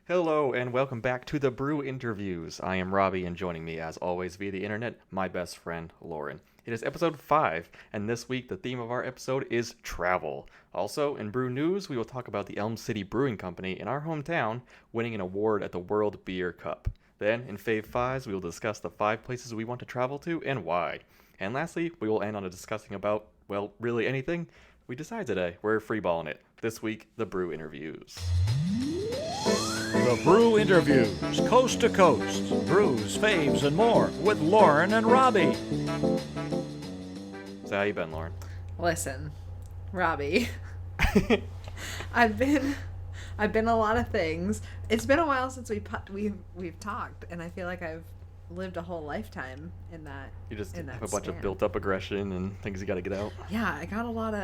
Hello and welcome back to the Brew Interviews. I am Robbie and joining me as always via the internet, my best friend Lauren. It is episode 5 and this week the theme of our episode is travel. Also, in Brew News, we will talk about the Elm City Brewing Company in our hometown winning an award at the World Beer Cup. Then, in Fave 5s, we will discuss the 5 places we want to travel to and why. And lastly, we will end on a discussing about, well, really anything we decide today. We're freeballing it. This week, the Brew Interviews. The Brew Interviews, coast to coast, brews, faves, and more with Lauren and Robbie. So how you been, Lauren? Listen, Robbie, I've been a lot of things. It's been a while since we've talked, and I feel like I've lived a whole lifetime in that. You just in that have a bunch span. of built-up aggression and things you got to get out. Yeah, I got a lot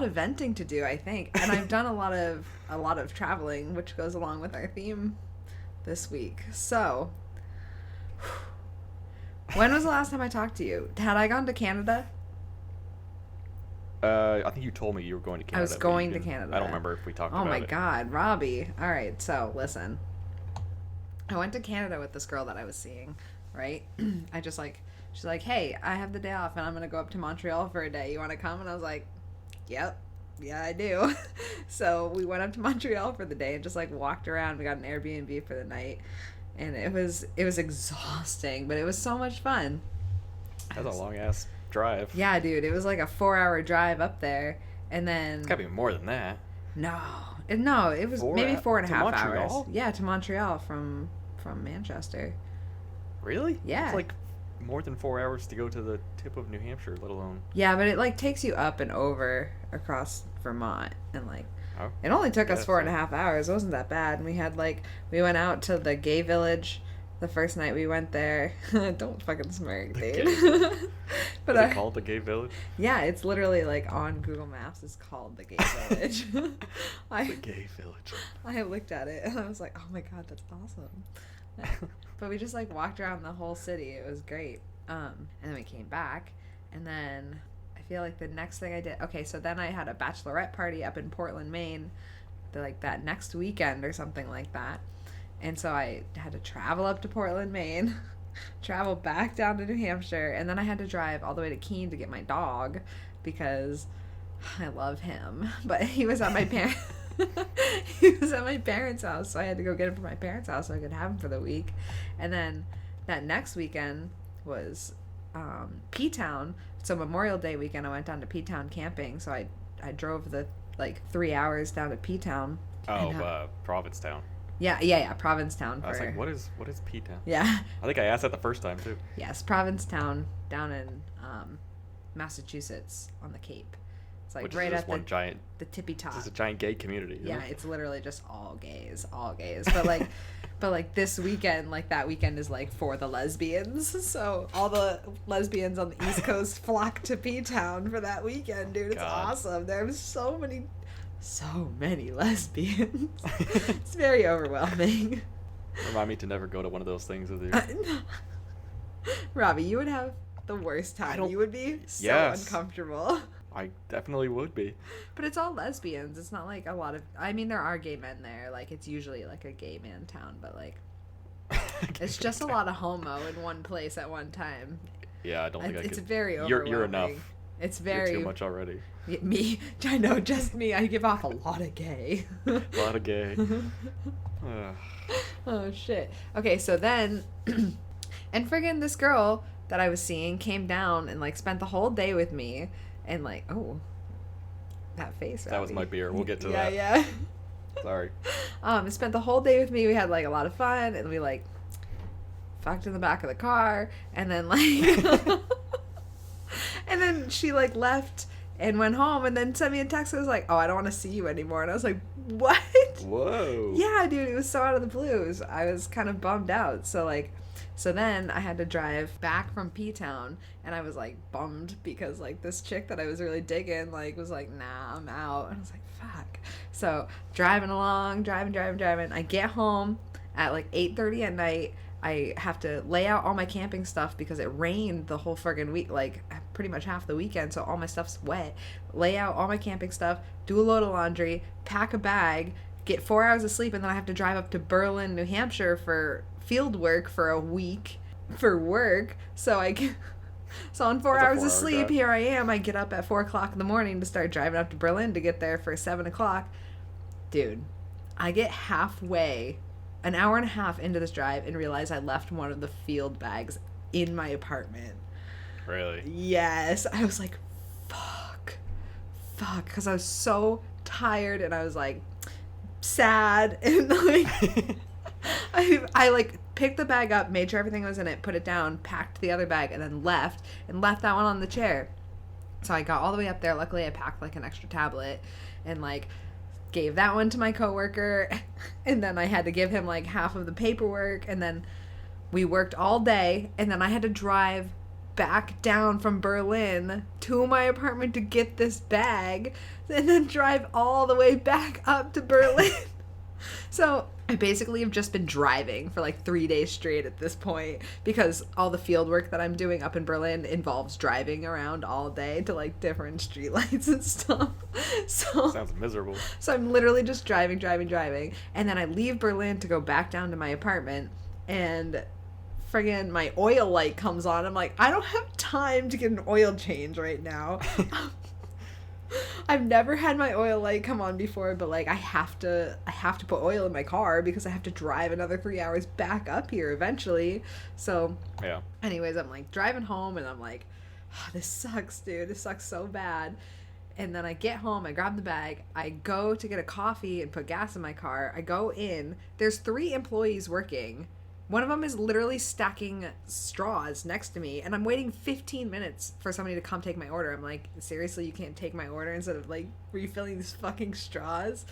of venting to do, I think, and I've done a lot of traveling, which goes along with our theme this week. So, when was the last time I talked to you? Had I gone to Canada? I think you told me you were going to Canada. I was but going you to didn't- Canada. I don't remember if we talked Oh about my it. God, Robbie. All right, so listen. I went to Canada with this girl that I was seeing, right? She's like, hey, I have the day off and I'm going to go up to Montreal for a day. You want to come? And I was like, yep. Yeah, I do. So we went up to Montreal for the day and just like walked around. We got an Airbnb for the night. And it was exhausting, but it was so much fun. That's a long-ass drive. Yeah, dude. It was like a 4-hour drive up there. And then... It's got to be more than that. No, it was 4 maybe hou- 4.5 to hours. Montreal? Yeah, to Montreal from Manchester. Really? Yeah. It's like more than 4 hours to go to the tip of New Hampshire, let alone... Yeah, but it like takes you up and over across Vermont, and like Oh, it only took us yeah, 4.5 hours. It wasn't that bad. And we went out to the gay village the first night we went there. Don't fucking smirk, The dude. gay village? But Is it called the Gay Village? yeah, it's literally like on Google Maps. It's called the gay village. The I Gay Village. I looked at it and I was like, oh my God, that's awesome. But we just like walked around the whole city. It was great. And then we came back, and then I feel like the next thing I did. Okay, so then I had a bachelorette party up in Portland, Maine, like that next weekend or something like that. And so I had to travel up to Portland, Maine, travel back down to New Hampshire, and then I had to drive all the way to Keene to get my dog because I love him, but he was at my parents. He was at my parents' house, so I had to go get him from my parents' house so I could have him for the week. And then that next weekend was P-Town. So Memorial Day weekend, I went down to P-Town camping. So I drove the like 3 hours down to P-Town. Oh, And, Provincetown. Yeah, Provincetown. I was like, what is P-Town? Yeah, I think I asked that the first time, too. yes, Provincetown down in Massachusetts on the Cape. It's like Which right is just at one giant... the tippy top. It's just a giant gay community. Isn't Yeah, it? it's literally just all gays. But like, but like this weekend, like that weekend is like for the lesbians. So all the lesbians on the East Coast flock to P-Town for that weekend, dude. It's God. awesome. There's so many lesbians. It's very overwhelming. Remind me to never go to one of those things with you. Robbie, you would have the worst time. don't- You would be so Yes. uncomfortable. I definitely would be. But it's all lesbians. It's not like a lot of. I mean, there are gay men there. Like it's usually like a gay man town, but like it's just a lot of homo in one place at one time. Yeah, I don't think I It's could. very overwhelming. You're enough. It's You're very too much already. me. I know, just me. I give off a lot of gay. A lot of gay. Ugh. Oh shit. Okay, so then, and friggin' this girl that I was seeing came down and like spent the whole day with me, and like, oh, that face. That was Robbie. my beer. We'll get to Yeah, that. yeah. Sorry. Spent the whole day with me. We had like a lot of fun, and we like fucked in the back of the car, and then like, and then she like left and went home, and then sent me a text that was like, "Oh, I don't want to see you anymore," and I was like, "What?" Whoa. Yeah, dude, it was so out of the blues. I was kind of bummed out. So then I had to drive back from P-Town, and I was like bummed because like this chick that I was really digging like was like, nah, I'm out. And I was like, fuck. So driving along, driving. I get home at like 8:30 at night. I have to lay out all my camping stuff because it rained the whole friggin' week, like pretty much half the weekend, so all my stuff's wet. Lay out all my camping stuff, do a load of laundry, pack a bag, get 4 hours of sleep, and then I have to drive up to Berlin, New Hampshire for field work for a week for work. So on 4 hours of sleep, drive. here I am. I get up at 4 o'clock in the morning to start driving up to Berlin to get there for 7 o'clock. Dude, I get halfway, an hour and a half into this drive, and realize I left one of the field bags in my apartment. Really? Yes. I was like, fuck, because I was so tired, and I was like sad, and like I like picked the bag up, made sure everything was in it, put it down, packed the other bag, and then left that one on the chair. So I got all the way up there. Luckily I packed like an extra tablet and like gave that one to my coworker, and then I had to give him like half of the paperwork, and then we worked all day, and then I had to drive back down from Berlin to my apartment to get this bag, and then drive all the way back up to Berlin. So I basically have just been driving for like 3 days straight at this point, because all the field work that I'm doing up in Berlin involves driving around all day to like different streetlights and stuff. So Sounds miserable. So I'm literally just driving. And then I leave Berlin to go back down to my apartment, and friggin' my oil light comes on. I'm like, I don't have time to get an oil change right now. I've never had my oil light come on before, but like I have to put oil in my car because I have to drive another 3 hours back up here eventually. So yeah. Anyways, I'm like driving home, and I'm like, oh, this sucks, dude. This sucks so bad. And then I get home, I grab the bag, I go to get a coffee and put gas in my car. I go in. There's 3 employees working. One of them is literally stacking straws next to me, and I'm waiting 15 minutes for somebody to come take my order. I'm like, seriously, you can't take my order instead of like refilling these fucking straws?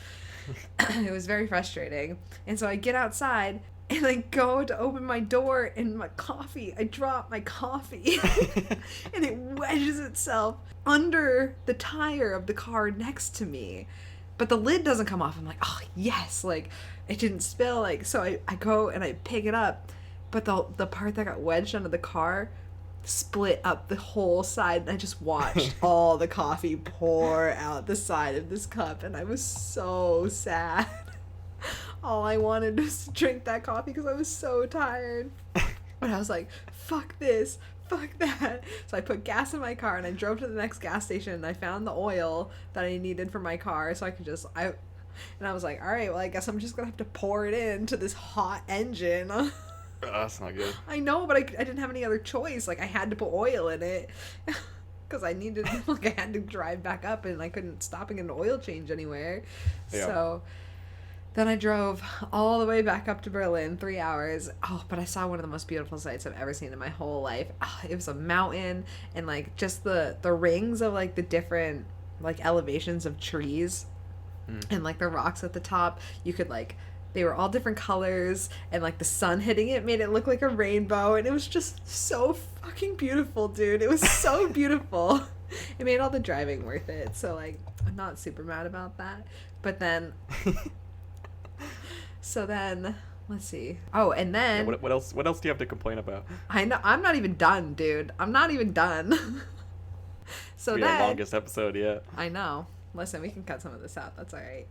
It was very frustrating. And so I get outside, and I go to open my door, and I drop my coffee, and it wedges itself under the tire of the car next to me. But the lid doesn't come off. I'm like, oh, yes, like, it didn't spill. Like, so I go and I pick it up, but the part that got wedged under the car split up the whole side, and I just watched all the coffee pour out the side of this cup, and I was so sad. All I wanted was to drink that coffee because I was so tired. But I was like, fuck this. Fuck that. So I put gas in my car, and I drove to the next gas station, and I found the oil that I needed for my car, so I could just and I was like, all right, well, I guess I'm just gonna have to pour it into this hot engine. That's not good. I know, but I didn't have any other choice. Like, I had to put oil in it because I needed, like, I had to drive back up, and I couldn't stop and get an oil change anywhere. Yeah. So then I drove all the way back up to Berlin, 3 hours. Oh, but I saw one of the most beautiful sights I've ever seen in my whole life. Oh, it was a mountain, and like just the rings of like the different like elevations of trees, and like the rocks at the top. You could like, they were all different colors, and like the sun hitting it made it look like a rainbow, and it was just so fucking beautiful, dude. It was so beautiful. It made all the driving worth it. So like, I'm not super mad about that. But then so then, let's see. Oh, and then... Yeah, what else do you have to complain about? I know. I'm not even done, dude. I'm not even done. So it's then... the longest episode yet. I know. Listen, we can cut some of this out. That's all right.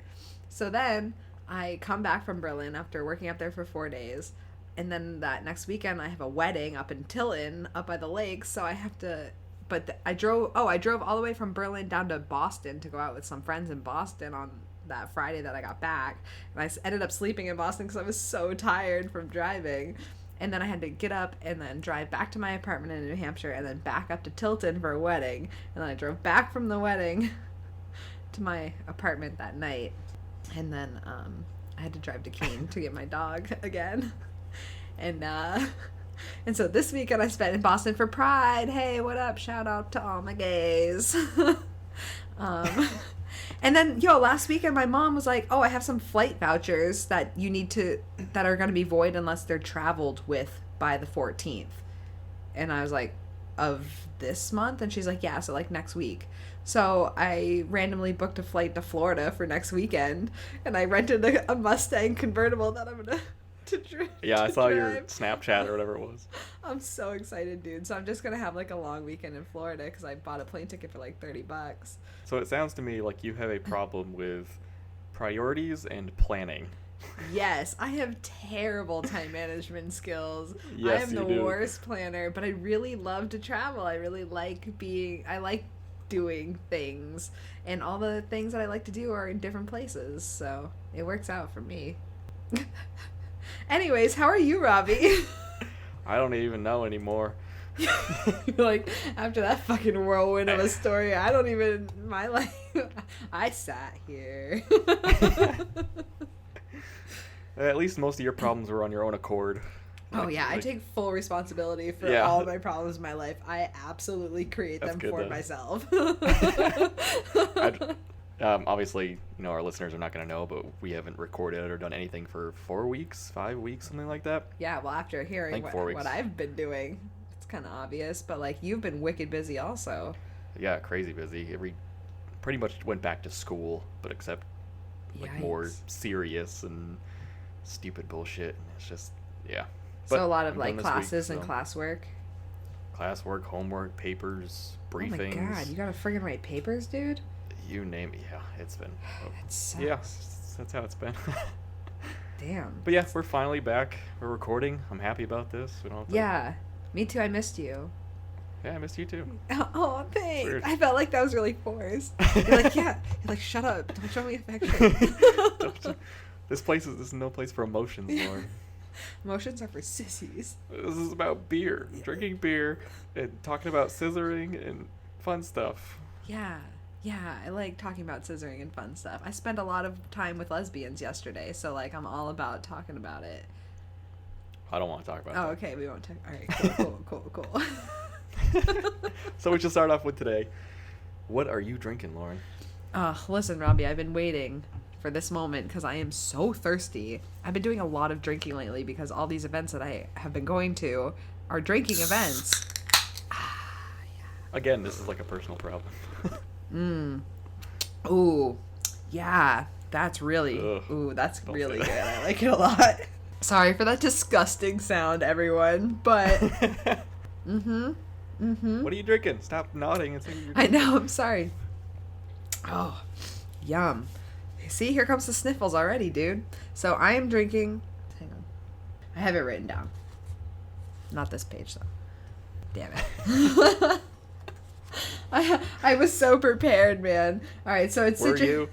So then, I come back from Berlin after working up there for 4 days. And then that next weekend, I have a wedding up in Tilton, up by the lake. So I have to... But I drove all the way from Berlin down to Boston to go out with some friends in Boston on that Friday that I got back, and I ended up sleeping in Boston because I was so tired from driving. And then I had to get up and then drive back to my apartment in New Hampshire, and then back up to Tilton for a wedding, and then I drove back from the wedding to my apartment that night, and then I had to drive to Keene to get my dog again. And so this weekend I spent in Boston for Pride. Hey, what up? Shout out to all my gays. And then, last weekend my mom was like, oh, I have some flight vouchers that are going to be void unless they're traveled with by the 14th. And I was like, of this month? And she's like, yeah, so like next week. So I randomly booked a flight to Florida for next weekend, and I rented a Mustang convertible that I'm going to drive. Yeah, I saw your Snapchat or whatever it was. I'm so excited, dude. So I'm just going to have like a long weekend in Florida because I bought a plane ticket for like $30. So it sounds to me like you have a problem with priorities and planning. Yes, I have terrible time management skills. Yes, I am you the do. worst planner, but I really love to travel. I like doing things, and all the things that I like to do are in different places, so it works out for me. Anyways, how are you, Robbie? I don't even know anymore. Like, after that fucking whirlwind of a story, I sat here. At least most of your problems were on your own accord. Oh yeah, I take full responsibility for Yeah. all my problems in my life. I absolutely create That's them good, for though. myself. Obviously, our listeners are not going to know, but we haven't recorded or done anything for 4 weeks, 5 weeks, something like that. Yeah, well, after hearing think 4 weeks. what I've been doing, it's kind of obvious. But like, you've been wicked busy also. Yeah, crazy busy. Pretty much went back to school, but except like more Yikes. serious and stupid bullshit. It's just, yeah. So But a lot of I'm like done this week, classes and so classwork. classwork, homework, papers, briefings. Oh my god, you gotta friggin' write papers, dude. You name it. Yeah, it's been. That sucks. Yeah, that's how it's been. Damn. But yeah, we're finally back. We're recording. I'm happy about this. We don't have to, Yeah, me too. I missed you. Yeah, I missed you too. Oh, thanks. Weird. I felt like that was really forced. You're like, yeah. You're like, shut up. Don't show me affection. This is no place for emotions, Lauren. Emotions are for sissies. This is about beer, drinking beer, and talking about scissoring and fun stuff. Yeah. Yeah, I like talking about scissoring and fun stuff. I spent a lot of time with lesbians yesterday, so like I'm all about talking about it. I don't want to talk about Oh, that. okay, we won't talk. All right, cool. So we should start off with today. What are you drinking, Lauren? Listen, Robbie, I've been waiting for this moment because I am so thirsty. I've been doing a lot of drinking lately because all these events that I have been going to are drinking events. Again, this is like a personal problem. Ooh, yeah, that's really, Ugh, that's don't really say good. that. I like it a lot. Sorry for that disgusting sound, everyone, but What are you drinking? Stop nodding and saying you're I drinking. know, I'm sorry. Oh, yum. See, here comes the sniffles already, dude. So I am drinking, hang on. I have it written down. Not this page, though. Damn it. I was so prepared, man. All right, so it's Were you?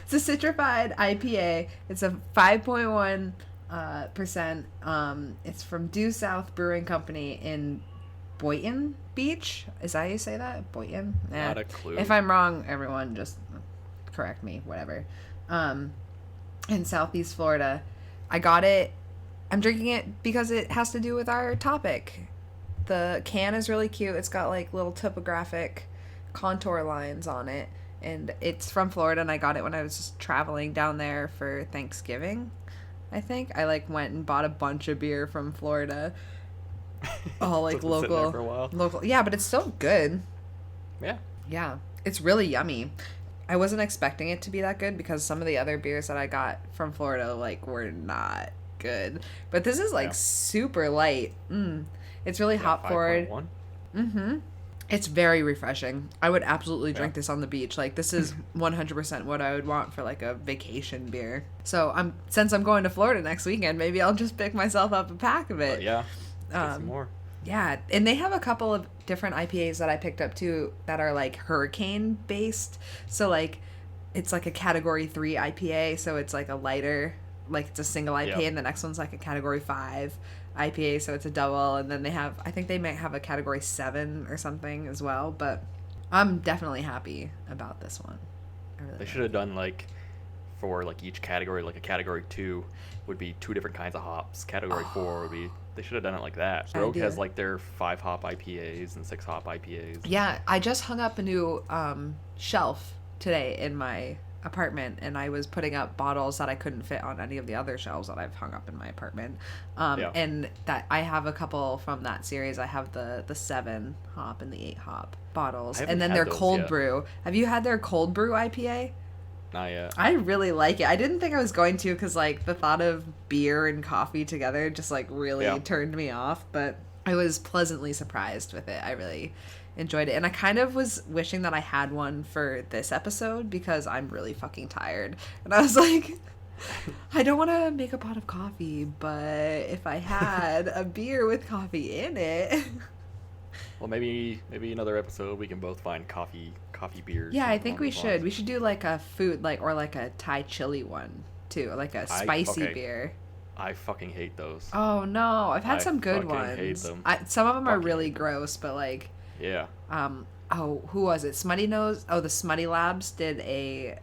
It's a citrified IPA. It's a 5.1 percent. It's from Due South Brewing Company in Boynton Beach. Is that how you say that? Boynton? Not a clue. If I'm wrong, everyone just correct me. Whatever. In Southeast Florida, I got it. I'm drinking it because it has to do with our topic. The can is really cute. It's got like little topographic contour lines on it. And it's from Florida, and I got it when I was just traveling down there for Thanksgiving, I think. I like went and bought a bunch of beer from Florida. All like It's been sitting there local. for a while. Local. Yeah, but it's still good. Yeah. Yeah. It's really yummy. I wasn't expecting it to be that good because some of the other beers that I got from Florida like were not good. But this is like Yeah. super light. It's really hop forward. 5.1? It's very refreshing. I would absolutely drink this on the beach. Like, this is 100% what I would want for like a vacation beer. So since I'm going to Florida next weekend, maybe I'll just pick myself up a pack of it. Yeah. Let's get some more. Yeah, and they have a couple of different IPAs that I picked up too that are like hurricane based. So like it's like a category 3 IPA, so it's like a lighter, like it's a single IPA, and the next one's like a category 5 IPA, so it's a double, and then I think they might have a category 7 or something as well, but I'm definitely happy about this one. I really They like should have done like for like each category, like a category 2 would be 2 different kinds of hops. Category 4 would be, they should have done it like that. Rogue Idea. has like their 5 hop IPAs and 6 hop IPAs. Yeah, I just hung up a new shelf today in my apartment, and I was putting up bottles that I couldn't fit on any of the other shelves that I've hung up in my apartment. And that I have a couple from that series. I have the 7 hop and the 8 hop bottles, I haven't and then had their those cold yet. brew. Have you had their cold brew IPA? Not yet. I really like it. I didn't think I was going to because like the thought of beer and coffee together just like really turned me off, but I was pleasantly surprised with it. I really enjoyed it. And I kind of was wishing that I had one for this episode because I'm really fucking tired. And I was like, I don't want to make a pot of coffee, but if I had a beer with coffee in it. Well, maybe another episode we can both find coffee beers. Yeah, I think we should. We should do like a food, like, or like a Thai chili one too, like a spicy beer. I fucking hate those. Oh no, I've had some good ones. Hate them. Some of them are really gross, but like. Yeah. Oh, who was it? Smutty Nose. Oh, the Smutty Labs did a,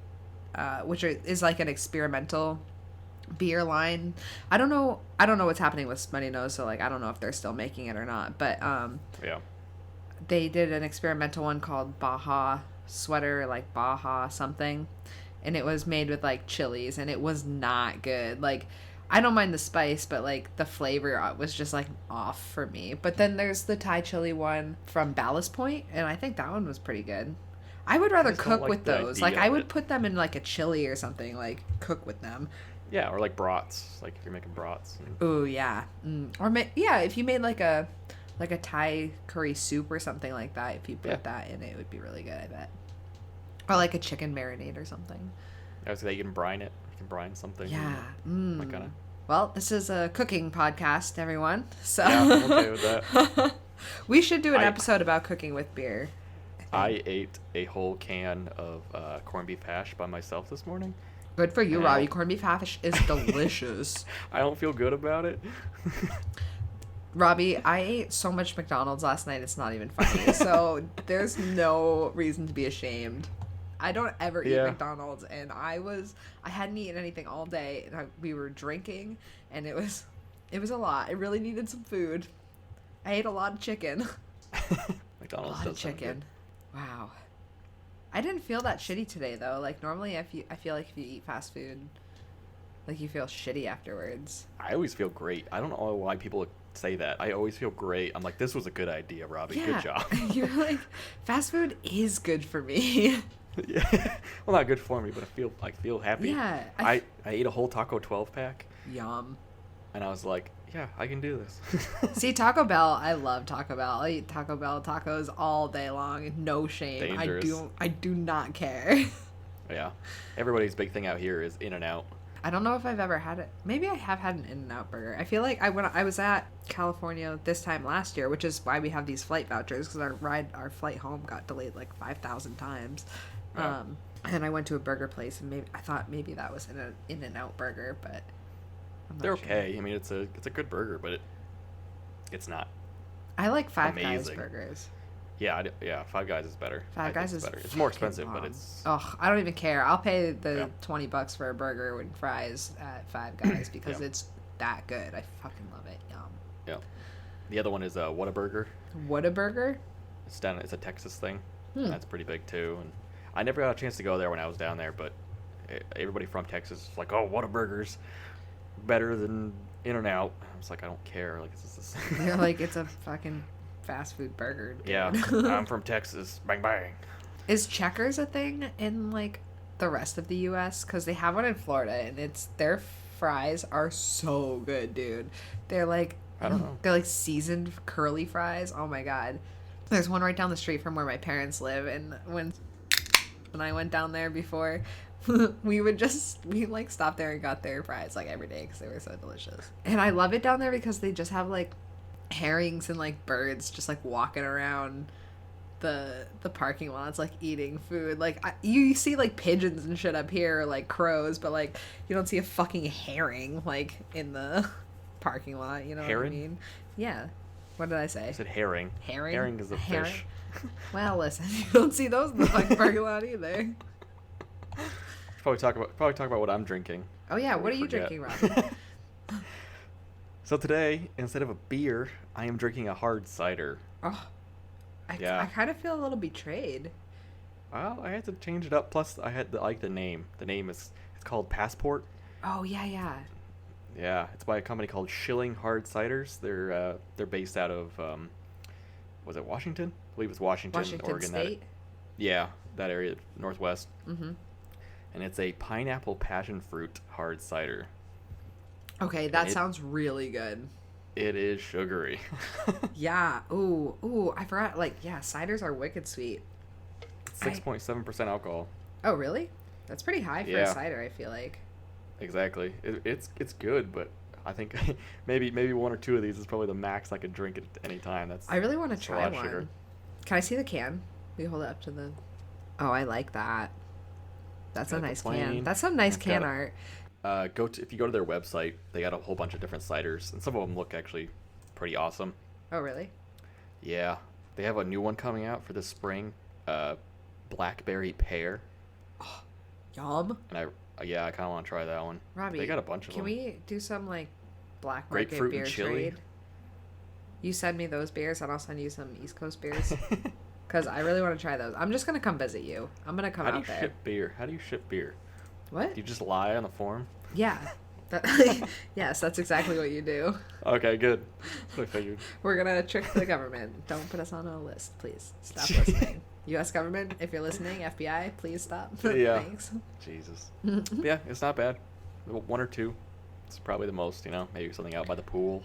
is like an experimental beer line. I don't know what's happening with Smutty Nose, so like I don't know if they're still making it or not. But yeah. They did an experimental one called Baja Sweater, like Baja something, and it was made with like chilies, and it was not good. Like, I don't mind the spice, but like the flavor was just like off for me. But then there's the Thai chili one from Ballast Point, and I think that one was pretty good. I would rather cook with those. Like, I would put them in like a chili or something, like cook with them. Yeah, or like brats, like if you're making brats. Ooh, yeah. Or if you made like a Thai curry soup or something like that, if you put that in it would be really good, I bet. Or like a chicken marinade or something. I was like, you can brine it. You can brine something. Yeah. Like kinda... Well, this is a cooking podcast, everyone. So yeah, I'm okay with that. We should do an episode about cooking with beer. I ate a whole can of corned beef hash by myself this morning. Good for you, Robbie. Corned beef hash is delicious. I don't feel good about it. Robbie, I ate so much McDonald's last night, it's not even funny. So there's no reason to be ashamed. I don't ever eat McDonald's, and I hadn't eaten anything all day, and we were drinking, and it was a lot. I really needed some food. I ate a lot of chicken. McDonald's a lot of chicken. Wow. I didn't feel that shitty today, though. Like, normally I feel like if you eat fast food, like, you feel shitty afterwards. I always feel great. I don't know why people say that. I always feel great. I'm like, this was a good idea, Robbie. Yeah. Good job. You're like, fast food is good for me. Yeah. Well, not good for me, but I feel happy. Yeah. I ate a whole Taco 12 pack. Yum. And I was like, yeah, I can do this. See, Taco Bell, I love Taco Bell. I eat Taco Bell tacos all day long. No shame. Dangerous. I do not care. Yeah. Everybody's big thing out here is In-N-Out. I don't know if I've ever had it. Maybe I have had an In-N-Out burger. I feel like when I was at California this time last year, which is why we have these flight vouchers, because our flight home got delayed like 5,000 times. Yeah. And I went to a burger place, and I thought maybe that was an In-N-Out burger, but I'm not They're sure. okay. I mean, it's a good burger, but it's not. I like Five Guys amazing. burgers. Yeah, Five Guys is better. Five Guys is better. It's more expensive, but bomb. it's... Ugh, I don't even care. I'll pay the $20 for a burger and fries at Five Guys because it's that good. I fucking love it. Yum. Yeah. The other one is Whataburger. Whataburger? It's a Texas thing. That's pretty big too. And I never got a chance to go there when I was down there, but everybody from Texas is like, oh, Whataburger's better than In-N-Out. I was like, I don't care. Like, it's just... You're like, it's a fucking fast food burger. Dude. Yeah, I'm from Texas. Bang, bang. Is Checkers a thing in, like, the rest of the U.S.? Because they have one in Florida, and their fries are so good, dude. They're like... I don't know. They're like seasoned curly fries. Oh, my God. There's one right down the street from where my parents live, and when I went down there before, we like stopped there and got their fries like every day because they were so delicious. And I love it down there because they just have like herrings and like birds just like walking around the parking lots like eating food. Like you see like pigeons and shit up here, or, like crows, but like you don't see a fucking herring like in the parking lot. You know Heron? what I mean? Yeah. What did I say? I said herring. Herring? Herring is a fish. Well, listen, you don't see those in the fucking parking lot either. Probably talk about what I'm drinking. Oh yeah, what are you drinking, Robbie? So today, instead of a beer, I am drinking a hard cider. Oh, I kind of feel a little betrayed. Well, I had to change it up. Plus, I had to like the name. The name it's called Passport. Oh yeah. Yeah, it's by a company called Schilling Hard Ciders. They're based out of was it Washington? I believe it's Washington, Oregon. State? That area, Northwest. Mm-hmm. And it's a pineapple passion fruit hard cider. Okay, that sounds really good. It is sugary. Yeah. Ooh, I forgot. Like, yeah, ciders are wicked sweet. 6.7% alcohol. Oh, really? That's pretty high for a Yeah. cider, I feel like. Exactly. It's good, but I think maybe one or two of these is probably the max I could drink at any time. I really want to that's a try lot of one. sugar. Can I see the can? We hold it up to the... Oh, I like that. That's a Got the nice can. plain. That's some nice It's can got- art. If you go to their website, they got a whole bunch of different ciders, and some of them look actually pretty awesome. Oh, really? Yeah, they have a new one coming out for this spring, blackberry pear, Yum. and I kind of want to try that one. Robbie, They got a bunch of can them. we do some, like, black market Grapefruit beer and chili? trade? You send me those beers, and I'll send you some East Coast beers. Because I really want to try those. I'm just going to come visit you. I'm going to come How do out you there. ship beer? How do you ship beer? What? Do you just lie on the form? Yeah. Yes, that's exactly what you do. Okay, good. That's what I figured. We're going to trick the government. Don't put us on a list, please. Stop listening. U.S. government, if you're listening, FBI, please stop. Yeah. Thanks. Jesus. Yeah, it's not bad. One or two. It's probably the most, maybe something out by the pool.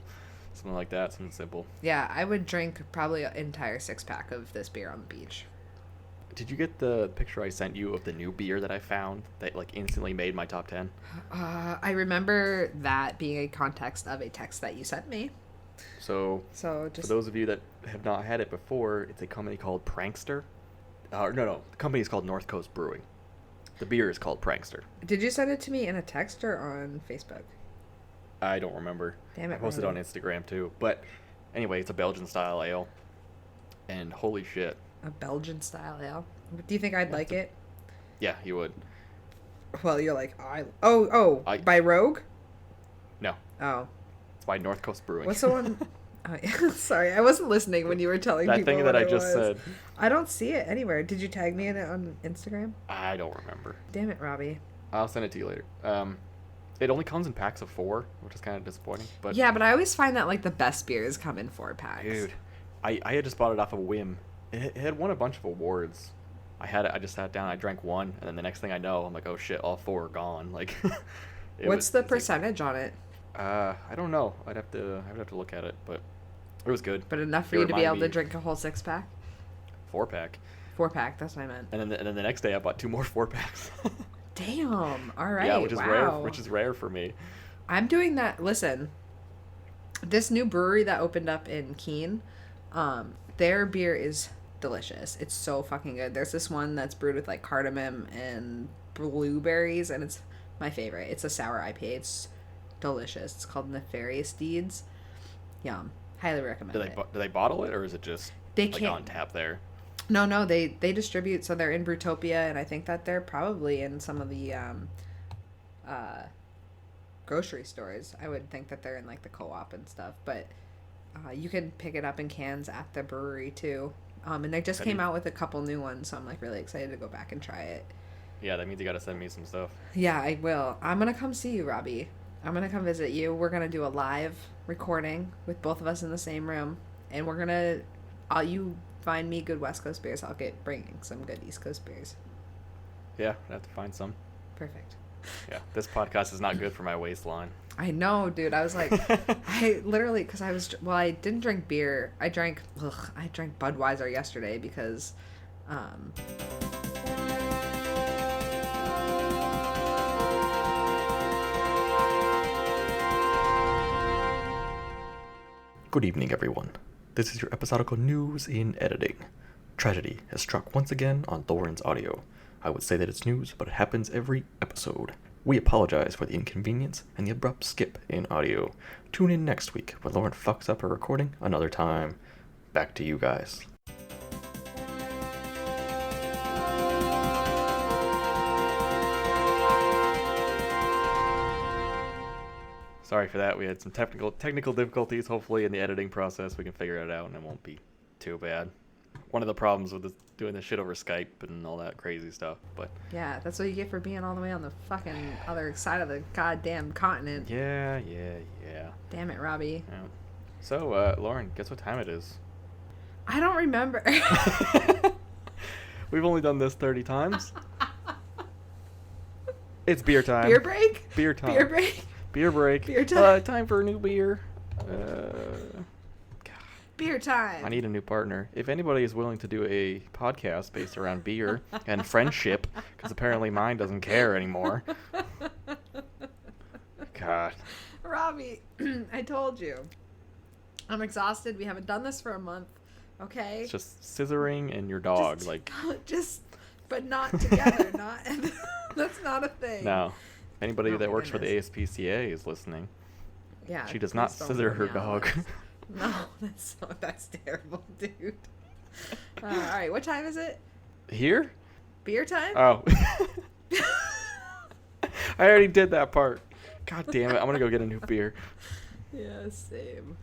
Something like that, something simple. Yeah, I would drink probably an entire 6-pack of this beer on the beach. Did you get the picture I sent you of the new beer that I found that instantly made my top 10? I remember that being a context of a text that you sent me. So So for just those of you that have not had it before, it's a company called Prankster. No, the company is called North Coast Brewing. The beer is called Prankster. Did you send it to me in a text or on Facebook? I don't remember. Damn it, I posted it on Robbie. Instagram too. But anyway, it's a Belgian style ale. And holy shit. A Belgian style ale. Do you think I'd like it? Yeah, you would. Well, you're like, I by Rogue? No, Oh. it's by North Coast Brewing. What's the one? Oh, yeah. Sorry, I wasn't listening when you were telling that people thing what that I it just was. said? I don't see it anywhere. Did you tag me in it on Instagram? I don't remember. Damn it, Robbie. I'll send it to you later. It only comes in packs of 4, which is kind of disappointing. But Yeah, but I always find that like the best beers come in 4-packs. dude, I had just bought it off a whim. It had won a bunch of awards. I just sat down, I drank one, and then the next thing I know, I'm like, oh shit, all 4 are gone. Like, What's the it's like- percentage on it? I don't know. I would have to look at it, but it was good. But enough for It you to be able reminded to me- drink a whole 6-pack? 4-pack, 4-pack, that's what I meant. and then the next day I bought 2 more 4-packs. Damn. All right. Yeah, which is rare. wow. Which is rare for me. I'm doing that. Listen, this new brewery that opened up in Keene, their beer is delicious. It's so fucking good. There's this one that's brewed with like cardamom and blueberries, and it's my favorite. It's a sour IPA. It's delicious. It's called Nefarious Deeds. Yum. Highly recommend it. Do they bottle it, or is it just They like can't. on tap there? No, they distribute. So they're in Brewtopia, and I think that they're probably in some of the grocery stores. I would think that they're in like the co-op and stuff, but you can pick it up in cans at the brewery too. And they just Have came you- out with a couple new ones, so I'm like really excited to go back and try it. Yeah, that means you gotta send me some stuff. Yeah, I will. I'm gonna come see you, Robbie. I'm gonna come visit you. We're gonna do a live recording with both of us in the same room, and we're gonna. You find me good West Coast beers. I'll get bringing some good East Coast beers. Yeah, I have to find some. Perfect. Yeah, this podcast is not good for my waistline. I know, dude. I was like, I literally, because I didn't drink beer. I drank Budweiser yesterday because, Good evening, everyone. This is your episodical news in editing. Tragedy has struck once again on Lauren's audio. I would say that it's news, but it happens every episode. We apologize for the inconvenience and the abrupt skip in audio. Tune in next week when Lauren fucks up her recording another time. Back to you guys. Sorry for that. We had some technical difficulties. Hopefully in the editing process we can figure it out and it won't be too bad. One of the problems with doing this shit over Skype and all that crazy stuff, but yeah, that's what you get for being all the way on the fucking other side of the goddamn continent. yeah. Damn it, Robbie. Yeah. So, Lauren, guess what time it is? I don't remember. We've only done this 30 times. It's beer time. Beer break? Beer time. Beer break? Beer break. Beer time. Time for a new beer. Beer time. I need a new partner. If anybody is willing to do a podcast based around beer and friendship, because apparently mine doesn't care anymore. God. Robbie, I told you. I'm exhausted. We haven't done this for a month. Okay? It's just scissoring and your dog. But not together. That's not a thing. No. Anybody Oh that my works for the goodness. ASPCA is listening. Yeah. She does not please don't scissor put her me on dog. this. No, that's terrible, dude. All right, what time is it? Here? Beer time? Oh. I already did that part. God damn it. I'm going to go get a new beer. Yeah, same.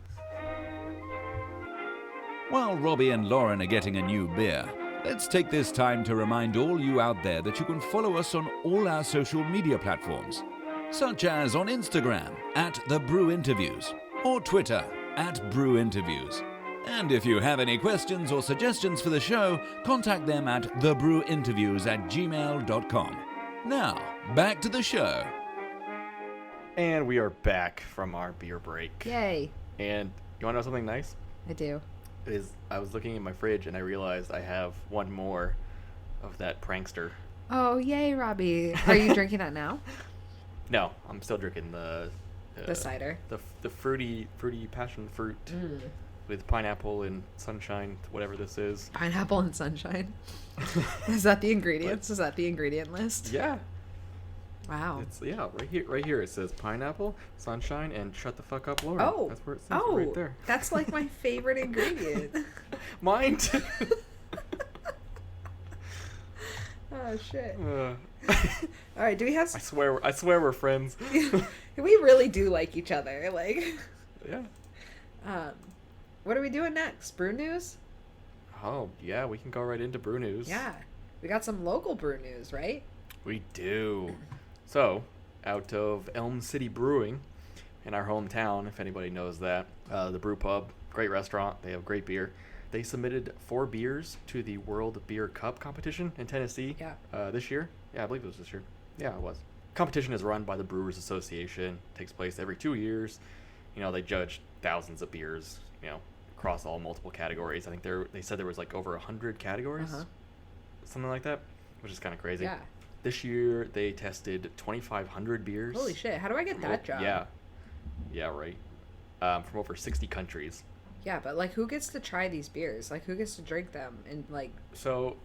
While Robbie and Lauren are getting a new beer, let's take this time to remind all you out there that you can follow us on all our social media platforms, such as on Instagram @TheBrewInterviews or Twitter @BrewInterviews. And if you have any questions or suggestions for the show, contact them at thebrewinterviews@gmail.com. Now, back to the show. And we are back from our beer break. Yay. And you want to know something nice? I do. I was looking in my fridge and I realized I have one more of that prankster. Oh, yay, Robbie. Are you drinking that now? No, I'm still drinking the cider. The fruity passion fruit with pineapple and sunshine, whatever this is. Pineapple and sunshine. Is that the ingredients? Is that the ingredient list? Yeah. Wow. It's right here it says pineapple, sunshine, and shut the fuck up, Lauren. Oh. That's where it says right there. That's like my favorite ingredient. Mine too. Oh shit. All right, do we have I swear we're friends. we really do like each other. Like Yeah. what are we doing next? Brew news? Oh, yeah, we can go right into brew news. Yeah. We got some local brew news, right? We do. So, out of Elm City Brewing in our hometown, if anybody knows that, the Brew Pub, great restaurant, they have great beer. They submitted 4 beers to the World Beer Cup competition in Tennessee this year. Yeah, I believe it was this year. Yeah, it was. Competition is run by the Brewers Association. Takes place every 2 years. You know, they judge thousands of beers, you know, across all multiple categories. I think they said there was like over 100 categories, something like that, which is kind of crazy. Yeah. This year they tested 2,500 beers. Holy shit! How do I get that job? Yeah, right. From over 60 countries. Yeah, but like, who gets to try these beers? Like, who gets to drink them? And like, So,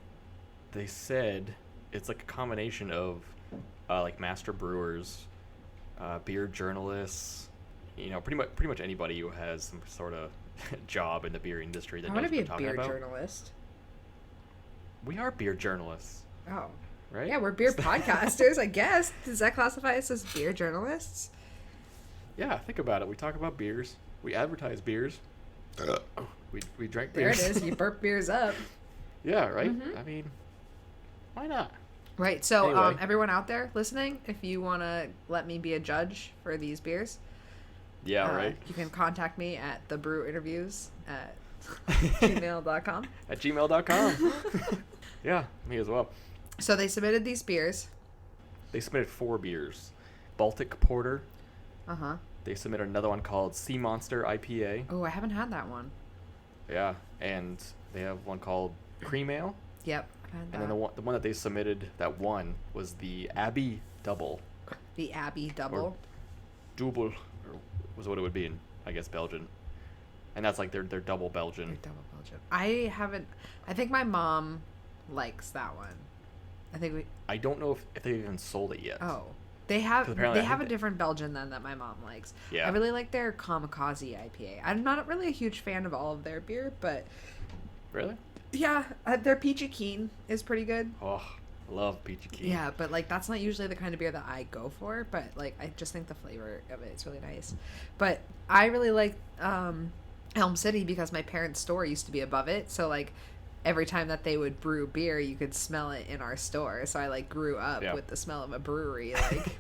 they said it's like a combination of like master brewers, beer journalists. You know, pretty much anybody who has some sort of job in the beer industry that I knows want to what be they're a talking beer about. journalist. We are beer journalists, Oh. right? Yeah, we're beer podcasters, I guess. Does that classify us as beer journalists? Yeah, think about it. We talk about beers. We advertise beers. We drink There beers. it is. You burp beers up. Yeah, right? I mean, why not? Right. So, Anyway. everyone out there listening, if you want to let me be a judge for these beers, Yeah, right? you can contact me at thebrewinterviews at gmail.com. At gmail.com. Yeah, me as well. So they submitted these beers. They submitted 4 beers. Baltic Porter. Uh-huh. They submitted another one called Sea Monster IPA. Oh, I haven't had that one. Yeah, and they have one called Cream Ale. Yep, I've had that. And then the one that they submitted that won was the Abbey Double. The Abbey Double. Double was what it would be in, I guess, Belgian. And that's like their double Belgian. They're double Belgian. I think my mom likes that one. I don't know if they've even sold it yet. Oh. They have 'Cause apparently they I have a think different Belgian then that my mom likes. Yeah. I really like their Kamikaze IPA. I'm not really a huge fan of all of their beer, but Really? yeah, their Peachy Keen is pretty good. Oh, I love Peachy Keen. Yeah, but like that's not usually the kind of beer that I go for, but like I just think the flavor of it is really nice. But I really like Elm City because my parents' store used to be above it, so like every time that they would brew beer, you could smell it in our store. So I like grew up with the smell of a brewery like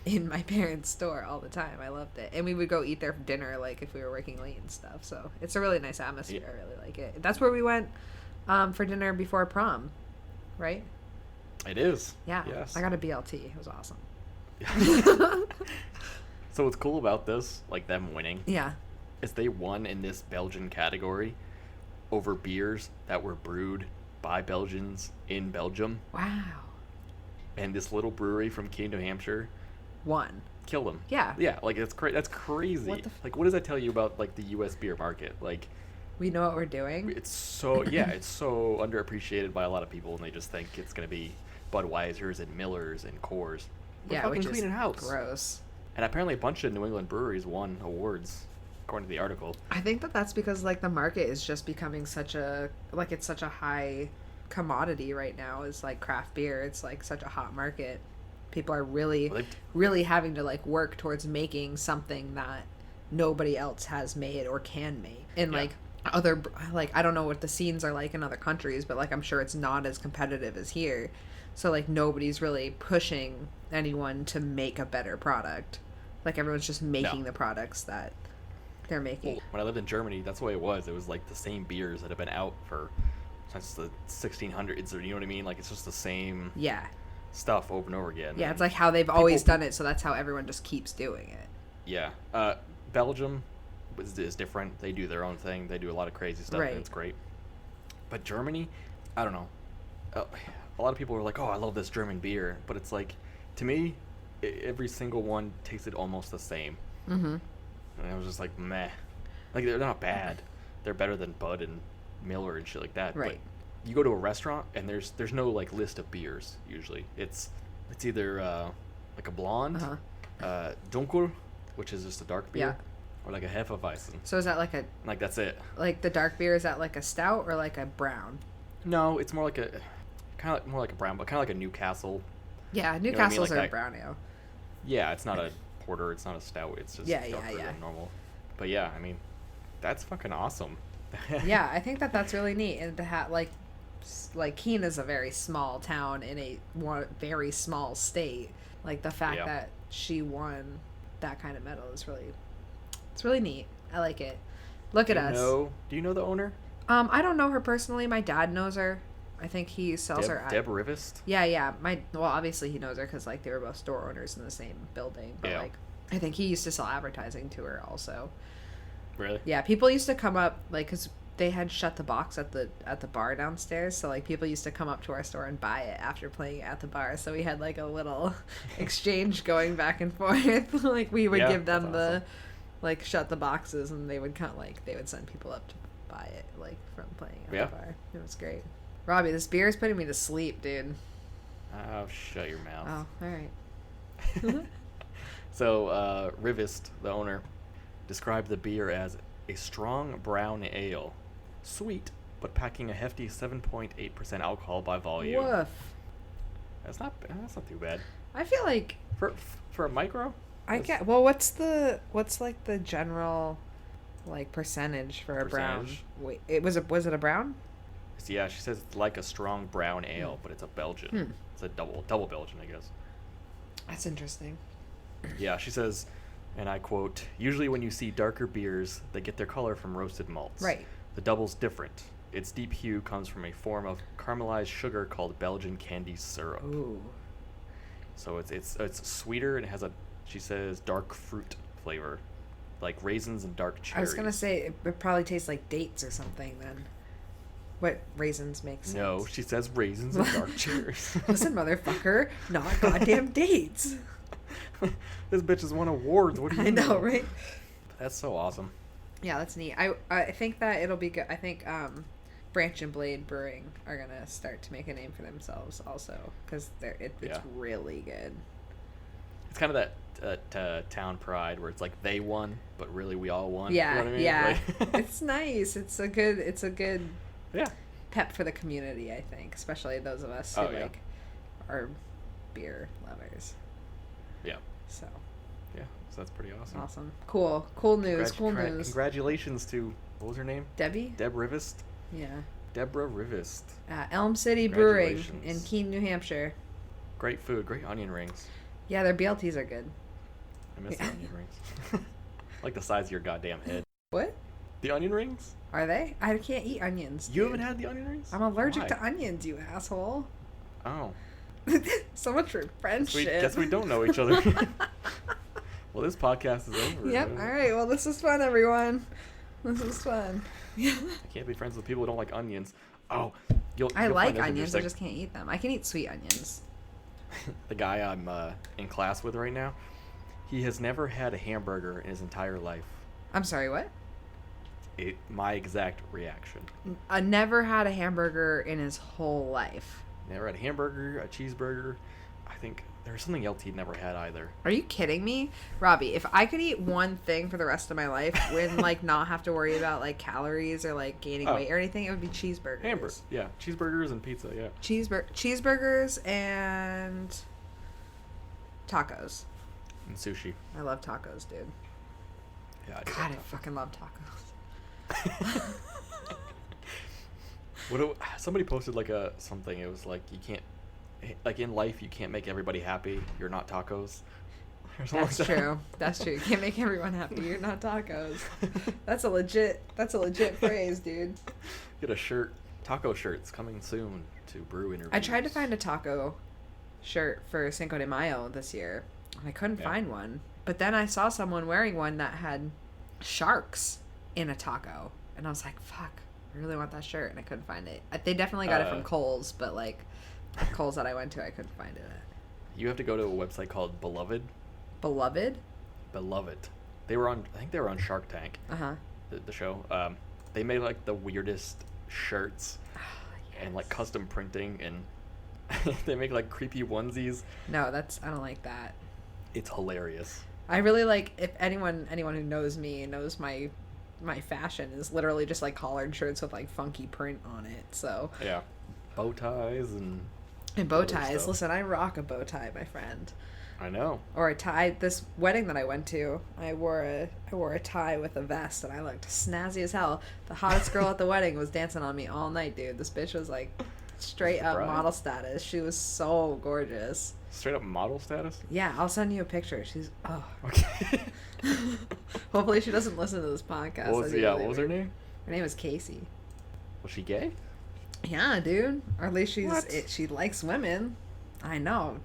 in my parents' store all the time. I loved it. And we would go eat there for dinner like if we were working late and stuff. So it's a really nice atmosphere. I really like it. That's where we went for dinner before prom, right? It is. Yeah. Yes. I got a BLT. It was awesome. So what's cool about this, like them winning, Yeah. is they won in this Belgian category over beers that were brewed by Belgians in Belgium. Wow. And this little brewery from Keene, New Hampshire, One. killed them. Yeah. Yeah, like that's crazy. What the like, what does that tell you about like the U.S. beer market? Like, We know what we're doing. it's so it's so underappreciated by a lot of people, and they just think it's gonna be Budweisers and Millers and Coors. We're Yeah, fucking which is cleaning house. gross. And apparently, a bunch of New England breweries won awards, according to the article. I think that that's because like the market is just becoming such a like it's such a high commodity right now. Is like craft beer. It's like such a hot market. People are really Well, really having to like work towards making something that nobody else has made or can make. And Yeah. like other like I don't know what the scenes are like in other countries, but like I'm sure it's not as competitive as here. So like nobody's really pushing anyone to make a better product. Like everyone's just making the products that they're making. Well, when I lived in Germany, that's the way it was. It was like the same beers that have been out for since the 1600s, or you know what I mean? Like it's just the same Yeah. stuff over and over again. Yeah, And it's like how they've always done it, so that's how everyone just keeps doing it. yeah. Belgium is different. They do their own thing. They do a lot of crazy stuff, Right. and it's great. But Germany, I don't know. A lot of people are like, "Oh, I love this German beer," but it's like, to me, every single one tasted almost the same. Mm-hmm. And I was just like, meh. Like, they're not bad. They're better than Bud and Miller and shit like that. Right. But you go to a restaurant and there's no like list of beers usually. It's either like a blonde, dunkel, which is just a dark beer, or like a Hefeweizen. So is that like a Like that's it. like the dark beer? Is that like a stout or like a brown? No, it's more like a more like a brown, but kind of like a Newcastle. Yeah, know what I mean? Newcastle's Like are that- brown ale. Yeah, it's not a porter. It's not a stout. It's just Yeah, darker yeah. than normal. But yeah, I mean, that's fucking awesome. Yeah, I think that that's really neat, and to have like Keene is a very small town in a very small state. Like the fact Yeah. that she won that kind of medal is it's really neat. I like it. Look at us. Do you know the owner? I don't know her personally. My dad knows her. I think he sells her. Deb Rivest? Yeah. Well, obviously he knows her because like they were both store owners in the same building. But Yeah. like, I think he used to sell advertising to her also. Really? Yeah, people used to come up like because they had shut the box at the bar downstairs, so like people used to come up to our store and buy it after playing at the bar. So we had like a little exchange going back and forth. Like we would give them that's the awesome. like shut the boxes, and they would they would send people up to buy it like from playing at Yeah. the bar. It was great. Robbie, this beer is putting me to sleep, dude. Oh, shut your mouth. Oh, all right. So, Rivest, the owner, described the beer as a strong brown ale, sweet, but packing a hefty 7.8% alcohol by volume. Woof. That's not too bad I feel like for a micro. I get. Well, what's like the general like percentage for a brown? Percentage? Wait, was it a brown? Yeah, she says it's like a strong brown ale, but it's a Belgian. It's a double Belgian, I guess. That's interesting. Yeah, she says, and I quote, "Usually when you see darker beers, they get their color from roasted malts. Right. The double's different. Its deep hue comes from a form of caramelized sugar called Belgian candy syrup. Ooh. So it's sweeter and it has she says, dark fruit flavor, like raisins and dark cherries." I was gonna say it probably tastes like dates or something then. What raisins make sense? No, she says raisins and dark cherries. Listen, motherfucker, not goddamn dates. This bitch has won awards. What do you I know, mean? right? That's so awesome. Yeah, that's neat. I think that it'll be good. I think Branch and Blade Brewing are gonna start to make a name for themselves also because it's really good. It's kind of that town pride where it's like they won, but really we all won. Yeah, You know what I mean? yeah. Like- It's nice. It's a good yeah. pep for the community. I think, especially those of us who like are beer lovers. Yeah. So Yeah. So that's pretty awesome. awesome. Cool news. Cool news. Congratulations to, what was her name? Debbie. Deb Rivest. Yeah. Deborah Rivest. Elm City Brewing in Congratulations. Keene, New Hampshire. Great food. Great onion rings. Yeah, their BLTs are good. I miss the onion rings. Like the size of your goddamn head. What? The onion rings? Are they? I can't eat onions. You dude. haven't had the onion rings? I'm allergic Why? to onions, you asshole. Oh. So much for friendship. Guess we don't know each other. Well, this podcast is over. Yep. All right. Well, this is fun, everyone. This is fun. I can't be friends with people who don't like onions. Oh, I you'll like find this onions. I interesting. just can't eat them. I can eat sweet onions. The guy I'm in class with right now, he has never had a hamburger in his entire life. I'm sorry. What? My exact reaction. I never had a hamburger in his whole life. Never had a hamburger, a cheeseburger. I think there's something else he'd never had either. Are you kidding me? Robbie, if I could eat one thing for the rest of my life and like not have to worry about like calories or like gaining weight or anything, it would be cheeseburgers. Hamburger, yeah. Cheeseburgers and pizza, yeah. Cheeseburgers and tacos. And sushi. I love tacos, dude. Yeah, I do God, I love fucking love tacos. Somebody posted like something. It was like you can't, like in life you can't make everybody happy. You're not tacos. Or something That's like that. true. That's true. You can't make everyone happy. You're not tacos. That's a legit phrase, dude. Get a shirt. Taco shirts coming soon to Brew interviews. I tried to find a taco shirt for Cinco de Mayo this year. I couldn't find one. But then I saw someone wearing one that had sharks in a taco. And I was like, fuck, I really want that shirt. And I couldn't find it. They definitely got it from Kohl's, but like Kohl's that I went to, I couldn't find it at. You have to go to a website called Beloved. Beloved? Beloved. They were on. I think they were on Shark Tank. Uh-huh. The show. They made like the weirdest shirts and like custom printing, and they make like creepy onesies. No, I don't like that. It's hilarious. I really like, if anyone who knows me knows my fashion is literally just like collared shirts with like funky print on it. So Yeah, bow ties and bow other ties. stuff. Listen, I rock a bow tie, my friend. I know. Or a tie. This wedding that I went to, I wore a tie with a vest, and I looked snazzy as hell. The hottest girl at the wedding was dancing on me all night, dude. This bitch was like straight up model status. She was so gorgeous. Straight up model status? Yeah, I'll send you a picture. She's Okay. Hopefully she doesn't listen to this podcast. What was her name? Her name is Casey. Was she gay? Yeah, dude. Or at least she likes women. I know,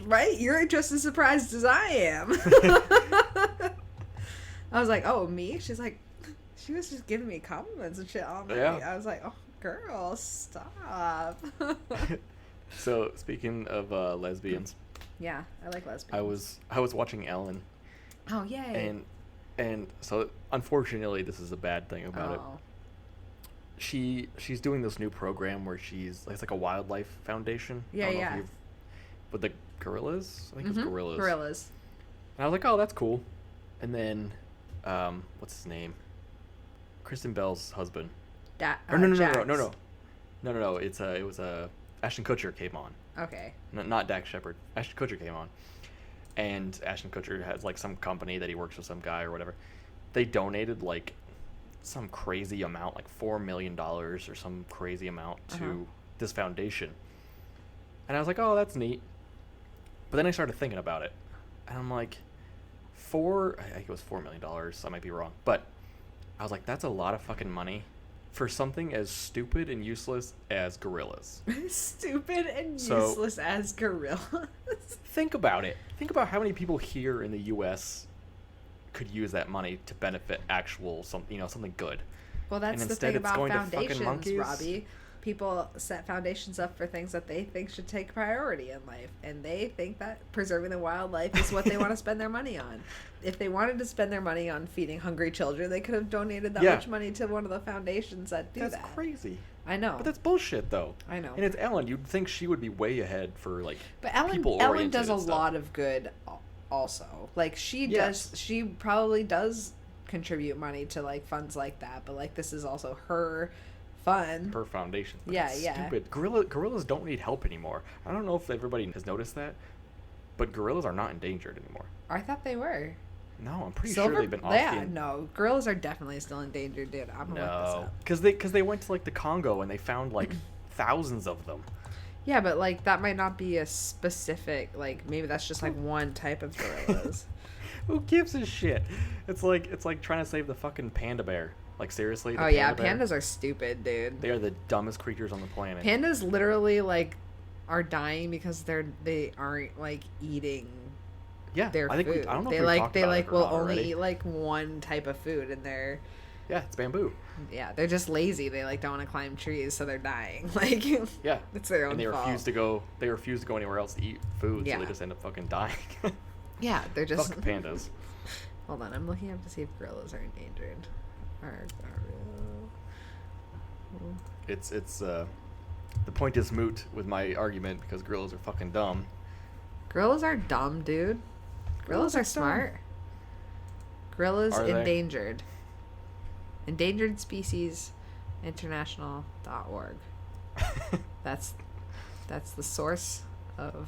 right? You're just as surprised as I am. I was like, oh, me? She's like, she was just giving me compliments and shit all night. Yeah. I was like, oh, girl, stop. So speaking of lesbians, Yeah, I like lesbians. I was watching Ellen, Oh, yay. and so unfortunately this is a bad thing about it. She's doing this new program where it's like a wildlife foundation. Yeah, I don't know yeah. if with the gorillas. I think it's gorillas. Gorillas. And I was like, oh, that's cool. And then, what's his name? Kristen Bell's husband. Jax. No. It was Ashton Kutcher came on. Okay. Not Dax Shepard. Ashton Kutcher came on, and Ashton Kutcher has like some company that he works with, some guy or whatever. They donated like some crazy amount, like $4 million or some crazy amount to this foundation. And I was like, oh, that's neat. But then I started thinking about it, and I'm like, I think it was $4 million. I might be wrong, but I was like, that's a lot of fucking money for something as stupid and useless as gorillas. Stupid and useless as gorillas. Think about it. Think about how many people here in the U.S. could use that money to benefit something good. Well, that's And the instead thing it's about going to fucking foundations, monkeys? Robbie. People set foundations up for things that they think should take priority in life, and they think that preserving the wildlife is what they want to spend their money on. If they wanted to spend their money on feeding hungry children, they could have donated that much money to one of the foundations that do that. That's crazy. I know. But that's bullshit, though. I know. And it's Ellen. You'd think she would be way ahead for, like, But Ellen people-oriented does a stuff. lot of good also. Like, she probably does contribute money to, like, funds like that, but, like, this is also her fun. Her foundation. But Yeah, that's yeah. Stupid. Gorillas don't need help anymore. I don't know if everybody has noticed that, but gorillas are not endangered anymore. I thought they were. No, I'm pretty sure they've been off the... No. Gorillas are definitely still endangered, dude. I'm gonna look this No, up. because they went to, like, the Congo and they found, like, thousands of them. Yeah, but, like, that might not be a specific, like, maybe that's just, like, one type of gorillas. Who gives a shit? It's like trying to save the fucking panda bear. Like, seriously? Oh, yeah, pandas are stupid, dude. They are the dumbest creatures on the planet. Pandas literally, like, are dying because they aren't, like, eating Yeah, their I think food. I don't know they if we talked about it or will not only already. eat like one type of food, and Yeah, it's bamboo. they're just lazy. They like don't want to climb trees, so they're dying. Like Yeah, it's their own and they fault. refuse to go. They refuse to go anywhere else to eat food, so Yeah. they just end up fucking dying. Yeah, they're just Fuck pandas. Hold on, I'm looking up to see if gorillas are endangered. It's the point is moot with my argument because gorillas are fucking dumb. Gorillas are dumb, dude. Gorillas are smart. Gorillas Are they? endangered. Endangered Species International.org. That's the source of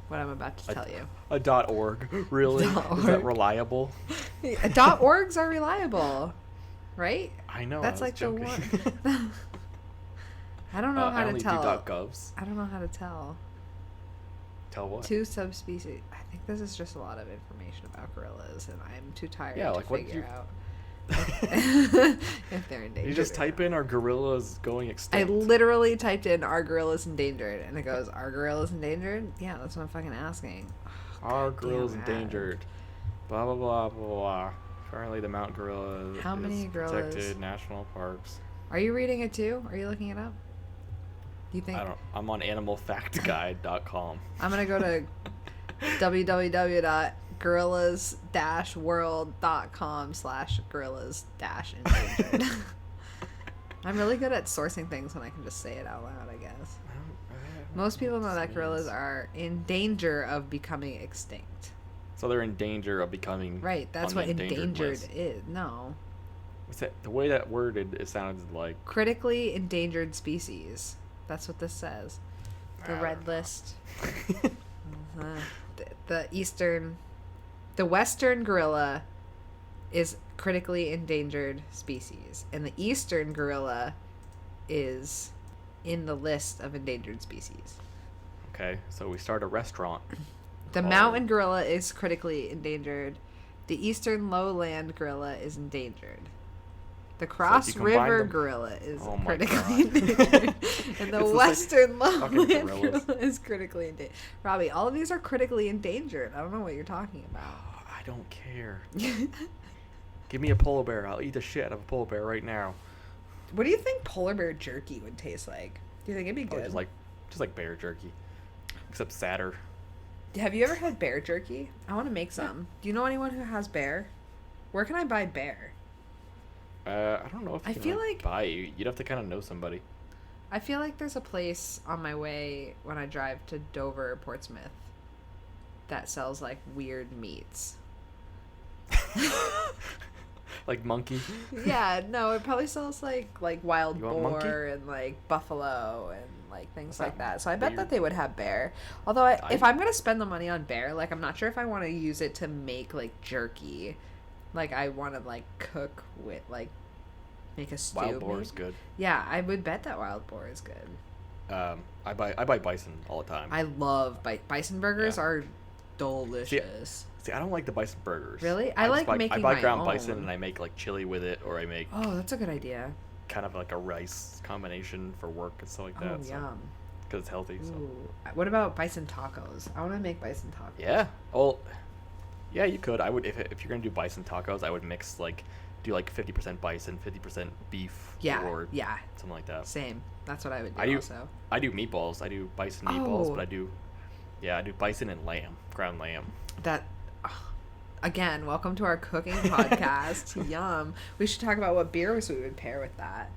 what I'm about to tell you. A .org, really? Is that .org. reliable? .orgs are reliable, right? I know. That's I was like joking. the one. I don't know I how to only tell. do .govs. I don't know how to tell. Tell what? Two subspecies. I think this is just a lot of information about gorillas, and I'm too tired Yeah, to like, what do figure you- out if they're endangered. You just or type not. in "Are gorillas going I extinct?" literally typed in "Are gorillas endangered?" and it goes, "Are gorillas endangered?" Yeah, that's what I'm fucking asking. Are God gorillas damn it. endangered? Blah blah blah blah blah. Currently, the mountain gorilla How is many gorillas? protected national parks. Are you reading it too? Are you looking it up? Do you think I don't. I'm on animalfactguide.com. I'm gonna go to www.gorillas-world.com/gorillas-endangered. I'm really good at sourcing things when I can just say it out loud, I guess. Most people know that gorillas are in danger of becoming extinct. So they're in danger of becoming Right, that's on what the endangered endangered list. is. No. What's that? The way that worded, it sounded like Critically endangered species. That's what this says. The I red don't know. list. The western gorilla is critically endangered species, and the eastern gorilla is in the list of endangered species. Okay, so we start a restaurant. The called- mountain gorilla is critically endangered. The eastern lowland gorilla is endangered. The Cross you combine River them- gorilla is Oh my critically God. endangered. And the It's the western fucking lowland gorillas. gorilla is critically endangered. Robbie, all of these are critically endangered. I don't know what you're talking about. I don't care. Give me a polar bear. I'll eat the shit out of a polar bear right now. What do you think polar bear jerky would taste like? Do you think it'd be Oh, good? just like bear jerky, except sadder. Have you ever had bear jerky? I want to make some. Do you know anyone who has bear? Where can I buy bear? I don't know if I you can feel like- buy it. You'd have to kind of know somebody. I feel like there's a place on my way when I drive to Dover or Portsmouth that sells like weird meats. Like monkey. Yeah, no, it probably sells like wild You want monkey? boar and like buffalo and like things What's like that that. So I bet weird? that they would have bear. Although if I'm gonna spend the money on bear, like I'm not sure if I want to use it to make like jerky. Like I want to like cook with like make a stew. Wild boar maybe. is good. Yeah, I would bet that wild boar is good. I buy bison all the time. I love bison burgers Yeah. are delicious. See, I don't like the bison burgers. Really? I just like making I buy my ground own. bison and I make like chili with it, or I make Oh, that's a good idea. kind of like a rice combination for work and stuff like that. Oh, yum. Because it's healthy. So. Ooh. What about bison tacos? I want to make bison tacos. Yeah. Well, yeah, you could. I would if you're gonna do bison tacos, I would mix do 50% bison, 50% beef, Yeah, or yeah, something like that. same. That's what I would do, I do. also. I do meatballs. I do bison meatballs, Oh. but I do bison and lamb, ground lamb. That, again, welcome to our cooking podcast. Yum. We should talk about what beers we would pair with that.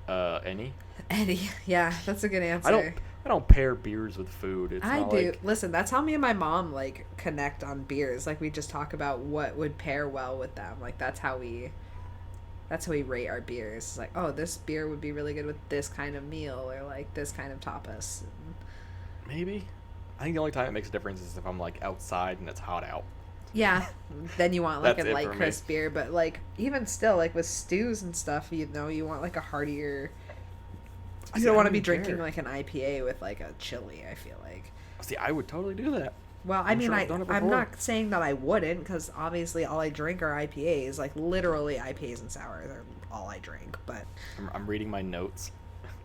Any? Eddie, yeah, that's a good answer. I don't pair beers with food. It's I not do. like Listen, that's how me and my mom like connect on beers. Like we just talk about what would pair well with them. Like that's how we rate our beers. It's like, oh, this beer would be really good with this kind of meal or like this kind of tapas. maybe. I think the only time it makes a difference is if I'm like outside and it's hot out. Yeah, then you want like That's a it light for me. crisp beer, but like even still, like with stews and stuff, you know, you want like a heartier. You See, don't I want to don't be even drinking care. like an IPA with like a chili. I feel like. See, I would totally do that. Well, I I'm mean, sure I've done it I'm before. not saying that I wouldn't, because obviously all I drink are IPAs. Like literally, IPAs and sours are all I drink. But I'm reading my notes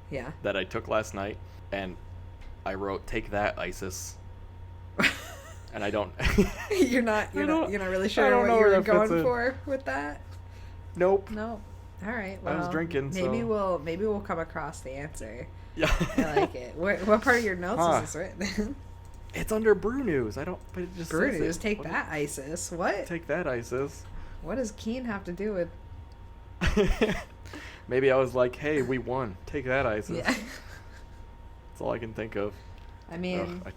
yeah, that I took last night, and I wrote "Take that, ISIS." And I don't. You're not really I sure don't what know you where were that fits going in. for with that. Nope. No. All right. I Well, was drinking. Maybe so... we'll come across the answer. Yeah. I like it. What part of your notes Huh. is this written? It's under Brew News. I don't. But it just Brew says News. it. Take What that, ISIS. What? Take that, ISIS. What does Keen have to do with? Maybe I was like, "Hey, we won. Take that, ISIS." Yeah. That's all I can think of. I mean, Ugh,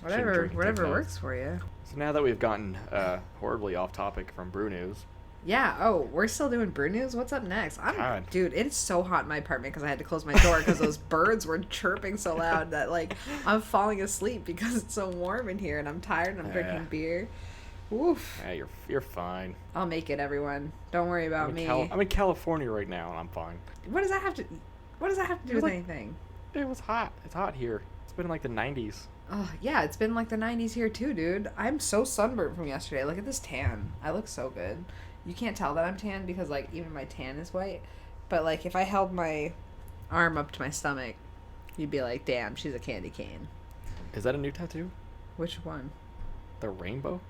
whatever drink and take works notes. for you. So now that we've gotten horribly off topic from Brew News, Yeah. Oh, we're still doing Brew News. What's up next? God. Dude, it's so hot in my apartment because I had to close my door because those birds were chirping so loud that like I'm falling asleep because it's so warm in here and I'm tired and I'm drinking beer. Oof. yeah, you're fine. I'll make it, everyone. Don't worry about me. I'm in California right now, and I'm fine. What does that have to do with like- anything? It was hot. It's hot here. It's been in like the 90s. Oh, yeah, it's been like the 90s here too, dude. I'm so sunburned from yesterday. Look at this tan. I look so good. You can't tell that I'm tan because, like, even my tan is white. But, like, if I held my arm up to my stomach, you'd be like, damn, she's a candy cane. Is that a new tattoo? Which one? The rainbow?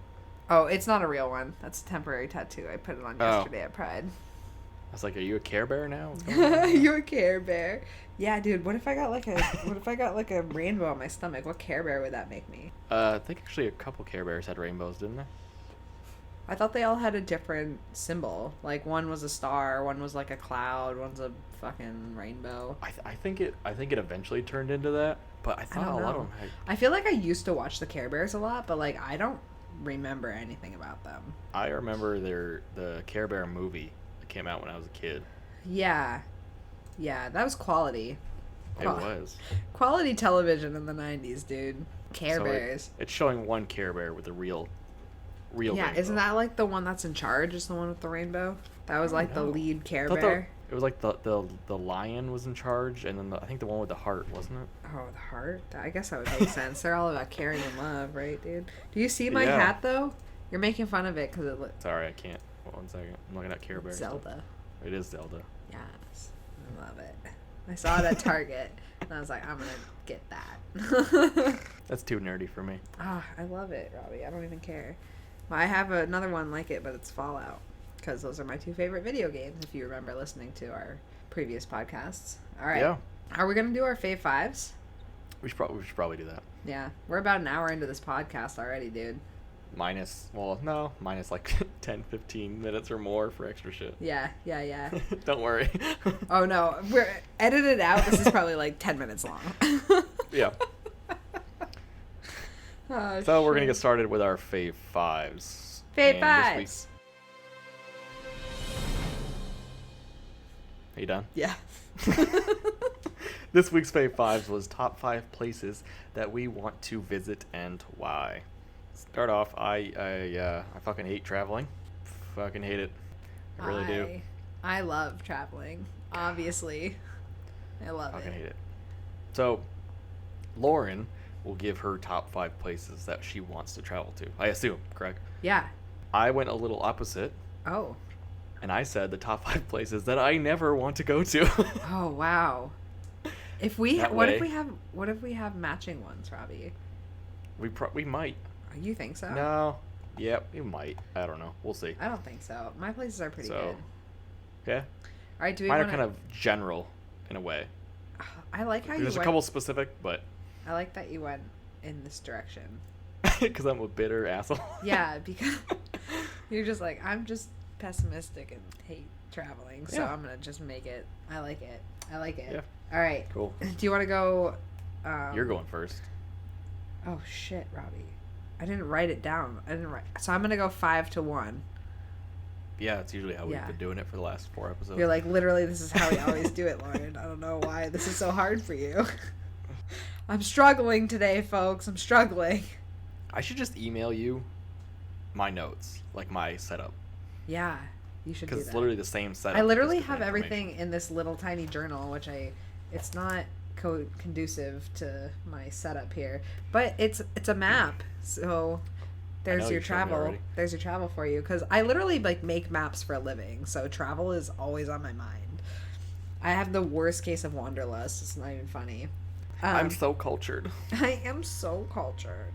Oh, it's not a real one. That's a temporary tattoo. I put it on yesterday at Pride. I was like, are you a Care Bear now? What's going on? You're a Care Bear. Yeah, dude. What if I got like a rainbow on my stomach? What Care Bear would that make me? I think actually a couple Care Bears had rainbows, didn't they? I thought they all had a different symbol. Like one was a star, one was like a cloud, one's a fucking rainbow. I think it eventually turned into that, but I thought don't a lot of know. them had. I feel like I used to watch the Care Bears a lot, but like I don't remember anything about them. I remember the Care Bear movie that came out when I was a kid. Yeah, that was quality. It was. Quality television in the 90s, dude. Care So Bears. It's showing one Care Bear with a real Yeah, rainbow. isn't that like the one that's in charge? Is the one with the rainbow? That was like the know. lead Care I thought Bear. it was like the lion was in charge, and then I think the one with the heart, wasn't it? Oh, the heart? I guess that would make sense. They're all about caring and love, right, dude? Do you see my Yeah. hat, though? You're making fun of it because it looks... Sorry, I can't. Hold on a second. I'm looking at Care Bear. Zelda. It is Zelda. Yes. I love it. I saw it at Target, and I was like, I'm going to get that. That's too nerdy for me. Ah, I love it, Robbie. I don't even care. Well, I have another one like it, but it's Fallout. Because those are my two favorite video games, if you remember listening to our previous podcasts. All right. Yeah. Are we going to do our fave fives? We should probably do that. Yeah. We're about an hour into this podcast already, dude. Minus like 10, 15 minutes or more for extra shit. Yeah. Don't worry. Oh, no. We're edited out. This is probably like 10 minutes long. Yeah. Oh, So we're going to shit. get started with our fave fives. Fave And fives. Are you done? Yeah. This week's fave fives was top 5 places that we want to visit and why. Start off, I fucking hate traveling. Fucking hate it. I really do. I love traveling. Obviously. I love Fucking it. hate it. So, Lauren will give her top 5 places that she wants to travel to. I assume, correct? Yeah. I went a little opposite, Oh. and I said the top 5 places that I never want to go to. Oh, wow. If we That what way- if we have matching ones, Robbie? We might. You think so? No. Yeah, we might. I don't know. We'll see. I don't think so. My places are pretty So, good. Yeah. All right, do we Mine want are kind of general in a way. I like how There's you a couple specific, but I like that you went in this direction. because I'm a bitter asshole. Yeah, because you're just like, I'm just pessimistic and hate traveling, so Yeah. I'm gonna just make it. I like it. Yeah. All right. Cool. Do you want to go? You're going first. Oh shit, Robbie! I didn't write it down. So I'm gonna go 5-1. Yeah, it's usually how we've Yeah. been doing it for the last 4 episodes. You're like, literally, this is how we always do it, Lauren. I don't know why this is so hard for you. I'm struggling today, folks. I'm struggling. I should just email you my notes, like my setup, Yeah, you should do because that. it's literally the same setup. I literally just have different everything in this little tiny journal, which it's not conducive to my setup here, but it's a map. So there's know, your you showed me travel. already. There's your travel for you, because I literally like make maps for a living. So travel is always on my mind. I have the worst case of wanderlust. It's not even funny. I'm so cultured. I am so cultured.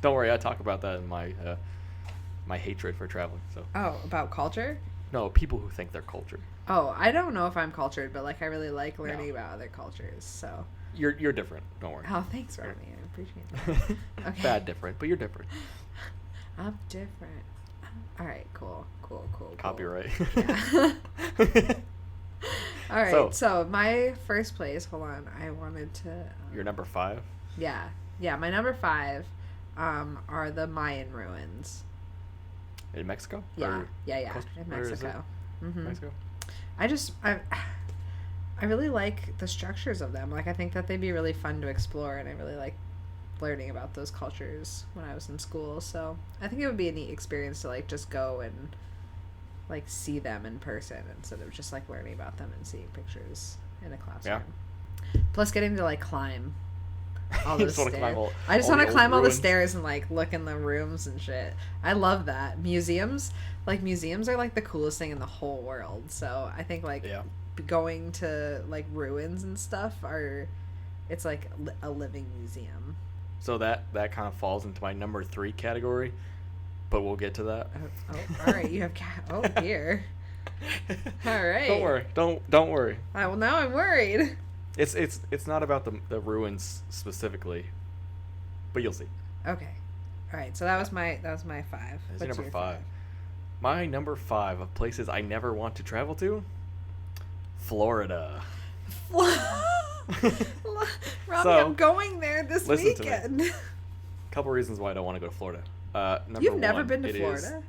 Don't worry, I talk about that in my my hatred for traveling. So Oh, about culture? no, people who think they're cultured. Oh, I don't know if I'm cultured, but like I really like learning No. about other cultures. So. You're different. Don't worry. Oh, thanks, Robbie. I appreciate that. Okay. Bad different, but you're different. I'm different. All right, cool. Copyright. Yeah. All right, So- so my first place. Hold on, I wanted to. You're number 5. Yeah. My number 5, are the Mayan ruins. In Mexico? Yeah, Or yeah, Costa- in where is it? Mexico. Mm-hmm. Mexico. I really like the structures of them. Like, I think that they'd be really fun to explore, and I really like learning about those cultures when I was in school. So I think it would be a neat experience to like just go and like see them in person instead of just like learning about them and seeing pictures in a classroom. Plus, getting to like climb all You those just wanna stairs. climb all- I just all want the to old climb all the ruins. stairs and like look in the rooms and shit. I love that. Museums are like the coolest thing in the whole world. So I think like Yeah. going to like ruins and stuff it's like a living museum. So that kind of falls into my number 3 category, but we'll get to that. Oh, all right. You have oh dear. All right. Don't worry. Don't worry. Well, now I'm worried. It's not about the ruins specifically, but you'll see. Okay. All right. So that was my 5. That's What's your number your 5. My number 5 of places I never want to travel to, Florida. Robbie, So, I'm going there this listen to me. weekend. Couple reasons why I don't want to go to Florida. Number You've never one, been to it is- Florida?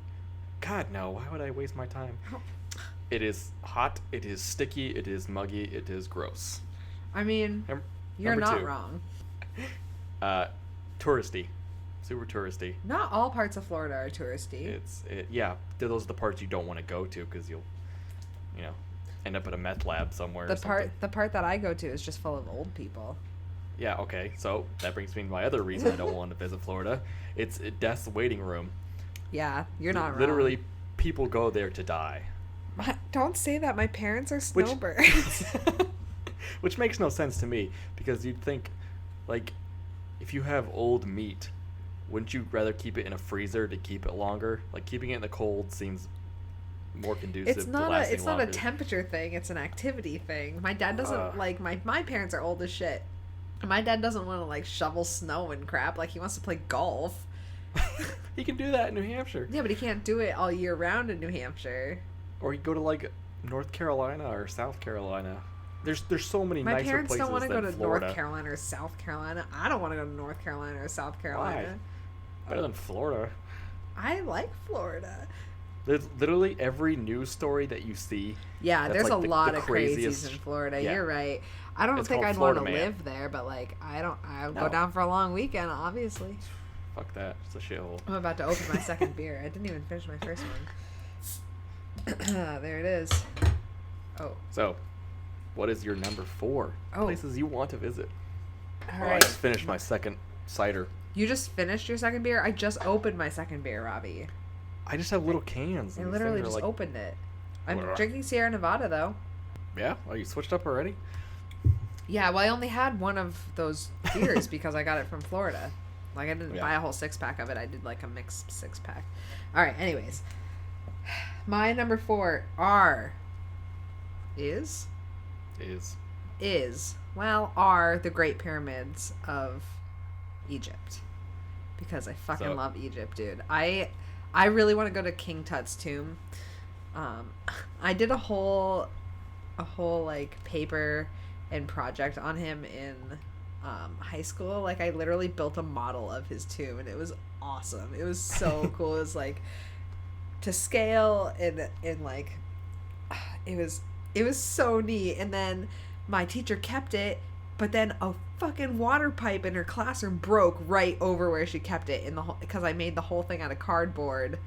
God, no. Why would I waste my time? Oh. It is hot. It is sticky. It is muggy. It is gross. I mean, Num- you're number not 2, wrong. touristy. Super touristy. Not all parts of Florida are touristy. Yeah, those are the parts you don't want to go to because you'll, end up at a meth lab somewhere. The or something. part that I go to is just full of old people. Yeah, okay. So that brings me to my other reason I don't want to visit Florida. It's a death's waiting room. Yeah, you're not wrong. Literally, people go there to die. Don't say that. My parents are snowbirds. Which makes no sense to me because you'd think, like, if you have old meat, wouldn't you rather keep it in a freezer to keep it longer? Like, keeping it in the cold seems more conducive It's to not lasting it's not a longer. temperature thing. It's an activity thing. My dad doesn't Ugh. like my parents are old as shit. My dad doesn't want to like shovel snow and crap. Like he wants to play golf. He can do that in New Hampshire. Yeah, but he can't do it all year round in New Hampshire. Or you go to, like, North Carolina or South Carolina. There's so many My nicer parents places don't want to go than to Florida. North Carolina or South Carolina. I don't want to go to North Carolina or South Carolina. Better than Florida. I like Florida. There's literally every news story that you see. Yeah, That's, there's like, a the lot of craziest- crazies in Florida. Yeah. You're right. I don't It's think called I'd want to Florida Man. live there, but like I'll No. go down for a long weekend, obviously. Fuck that. It's a shithole. I'm about to open my second beer. I didn't even finish my first one. There it is. Oh. So, what is your number 4? Oh. Places you want to visit. All I right. just finished my second cider. You just finished your second beer? I just opened my second beer, Robbie. I just have little cans. I and these literally things are just like, opened it. I'm Ugh. drinking Sierra Nevada though. Yeah? Oh, you switched up already? Yeah, well I only had one of those beers because I got it from Florida. Like I didn't Yeah. buy a whole 6-pack of it. I did like a mixed 6-pack. All right, anyways. My number 4 is the Great Pyramids of Egypt. Because I fucking So- love Egypt, dude. I really want to go to King Tut's tomb. I did a whole like paper and project on him in high school. Like I literally built a model of his tomb and it was awesome. It was so cool. It was like to scale and like it was so neat. And then my teacher kept it, but then a fucking water pipe in her classroom broke right over where she kept it in the whole, because I made the whole thing out of cardboard.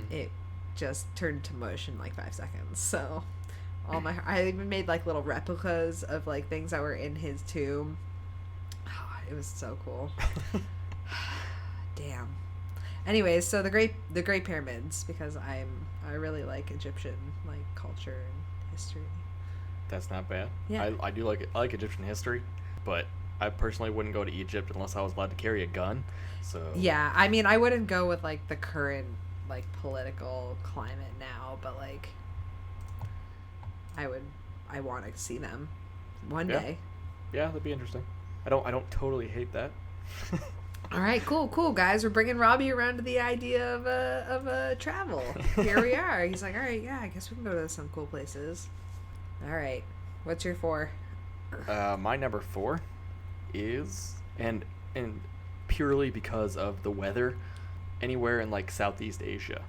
It just turned to mush in like 5 seconds. So I even made like little replicas of like things that were in his tomb. It was so cool. Damn. Anyways, so the Great Pyramids, because I really like Egyptian like culture and history. That's not bad. Yeah. I do like it. I like Egyptian history. but I personally wouldn't go to Egypt unless I was allowed to carry a gun. So Yeah, I mean, I wouldn't go with like the current like political climate now, but like I want to see them one day. Yeah, that'd be interesting. I don't totally hate that. All right, cool, guys. We're bringing Robbie around to the idea of a travel. Here we are. He's like, all right, yeah, I guess we can go to some cool places. All right, what's your 4? My number 4 is and purely because of the weather, anywhere in like Southeast Asia.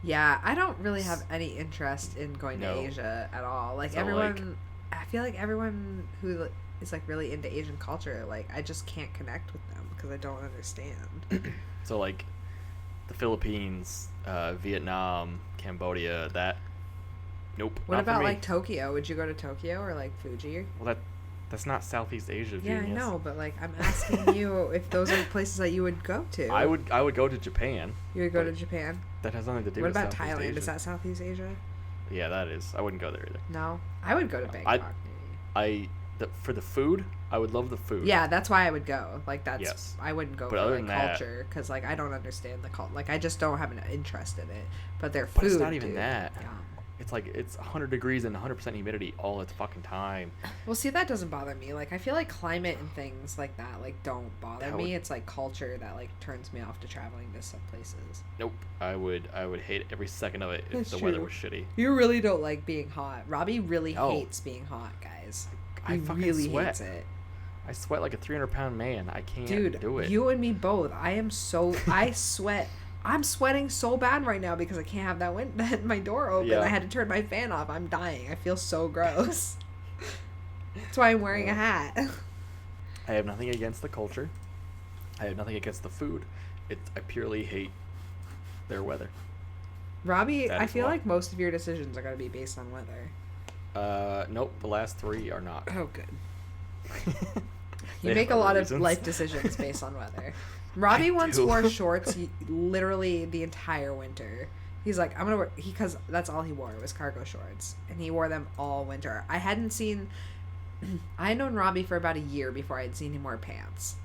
Yeah, I don't really have any interest in going to Asia at all. Like, So, everyone, I feel like everyone who is like really into Asian culture, like I just can't connect with them because I don't understand. So like the Philippines, Vietnam, Cambodia, that nope. What not for about me. like Tokyo? Would you go to Tokyo or like Fuji? Well, that's not Southeast Asia, Yeah, genius. I know, but like I'm asking you if those are places that you would go to. I would go to Japan. You would go to but Japan. That has nothing to do What with about Southeast Thailand? Asia. Is that Southeast Asia? Yeah, that is. I wouldn't go there either. No, I would go to Bangkok. For the food, I would love the food. Yeah, that's why I would go. Like that's Yes. I wouldn't go But for other like than that- culture because like I don't understand the culture. Like I just don't have an interest in it. But their food. But it's not even dude, that. yum. It's like it's 100 degrees and 100% humidity all the fucking time. Well, see, that doesn't bother me. Like I feel like climate and things like that like don't bother That me. would- It's like culture that like turns me off to traveling to some places. Nope. I would hate every second of it if That's the weather true. was shitty. You really don't like being hot. Robbie really No. hates being hot, guys. I He fucking really sweat. hates it. I sweat like a 300-pound man. I can't Dude, do it. you and me both. I sweat. I'm sweating so bad right now because I can't have my door open. Yeah. I had to turn my fan off. I'm dying. I feel so gross. That's why I'm wearing a hat. I have nothing against the culture. I have nothing against the food. I purely hate their weather. Robbie, That I is feel why. like most of your decisions are going to be based on weather. Nope. The last 3 are not. Oh, good. They You make a have lot other of reasons. life decisions based on weather. Robbie once do. wore shorts literally the entire winter. He's like, I'm gonna wear because that's all he wore was cargo shorts, and he wore them all winter. I had known Robbie for about a year before I had seen him wear pants.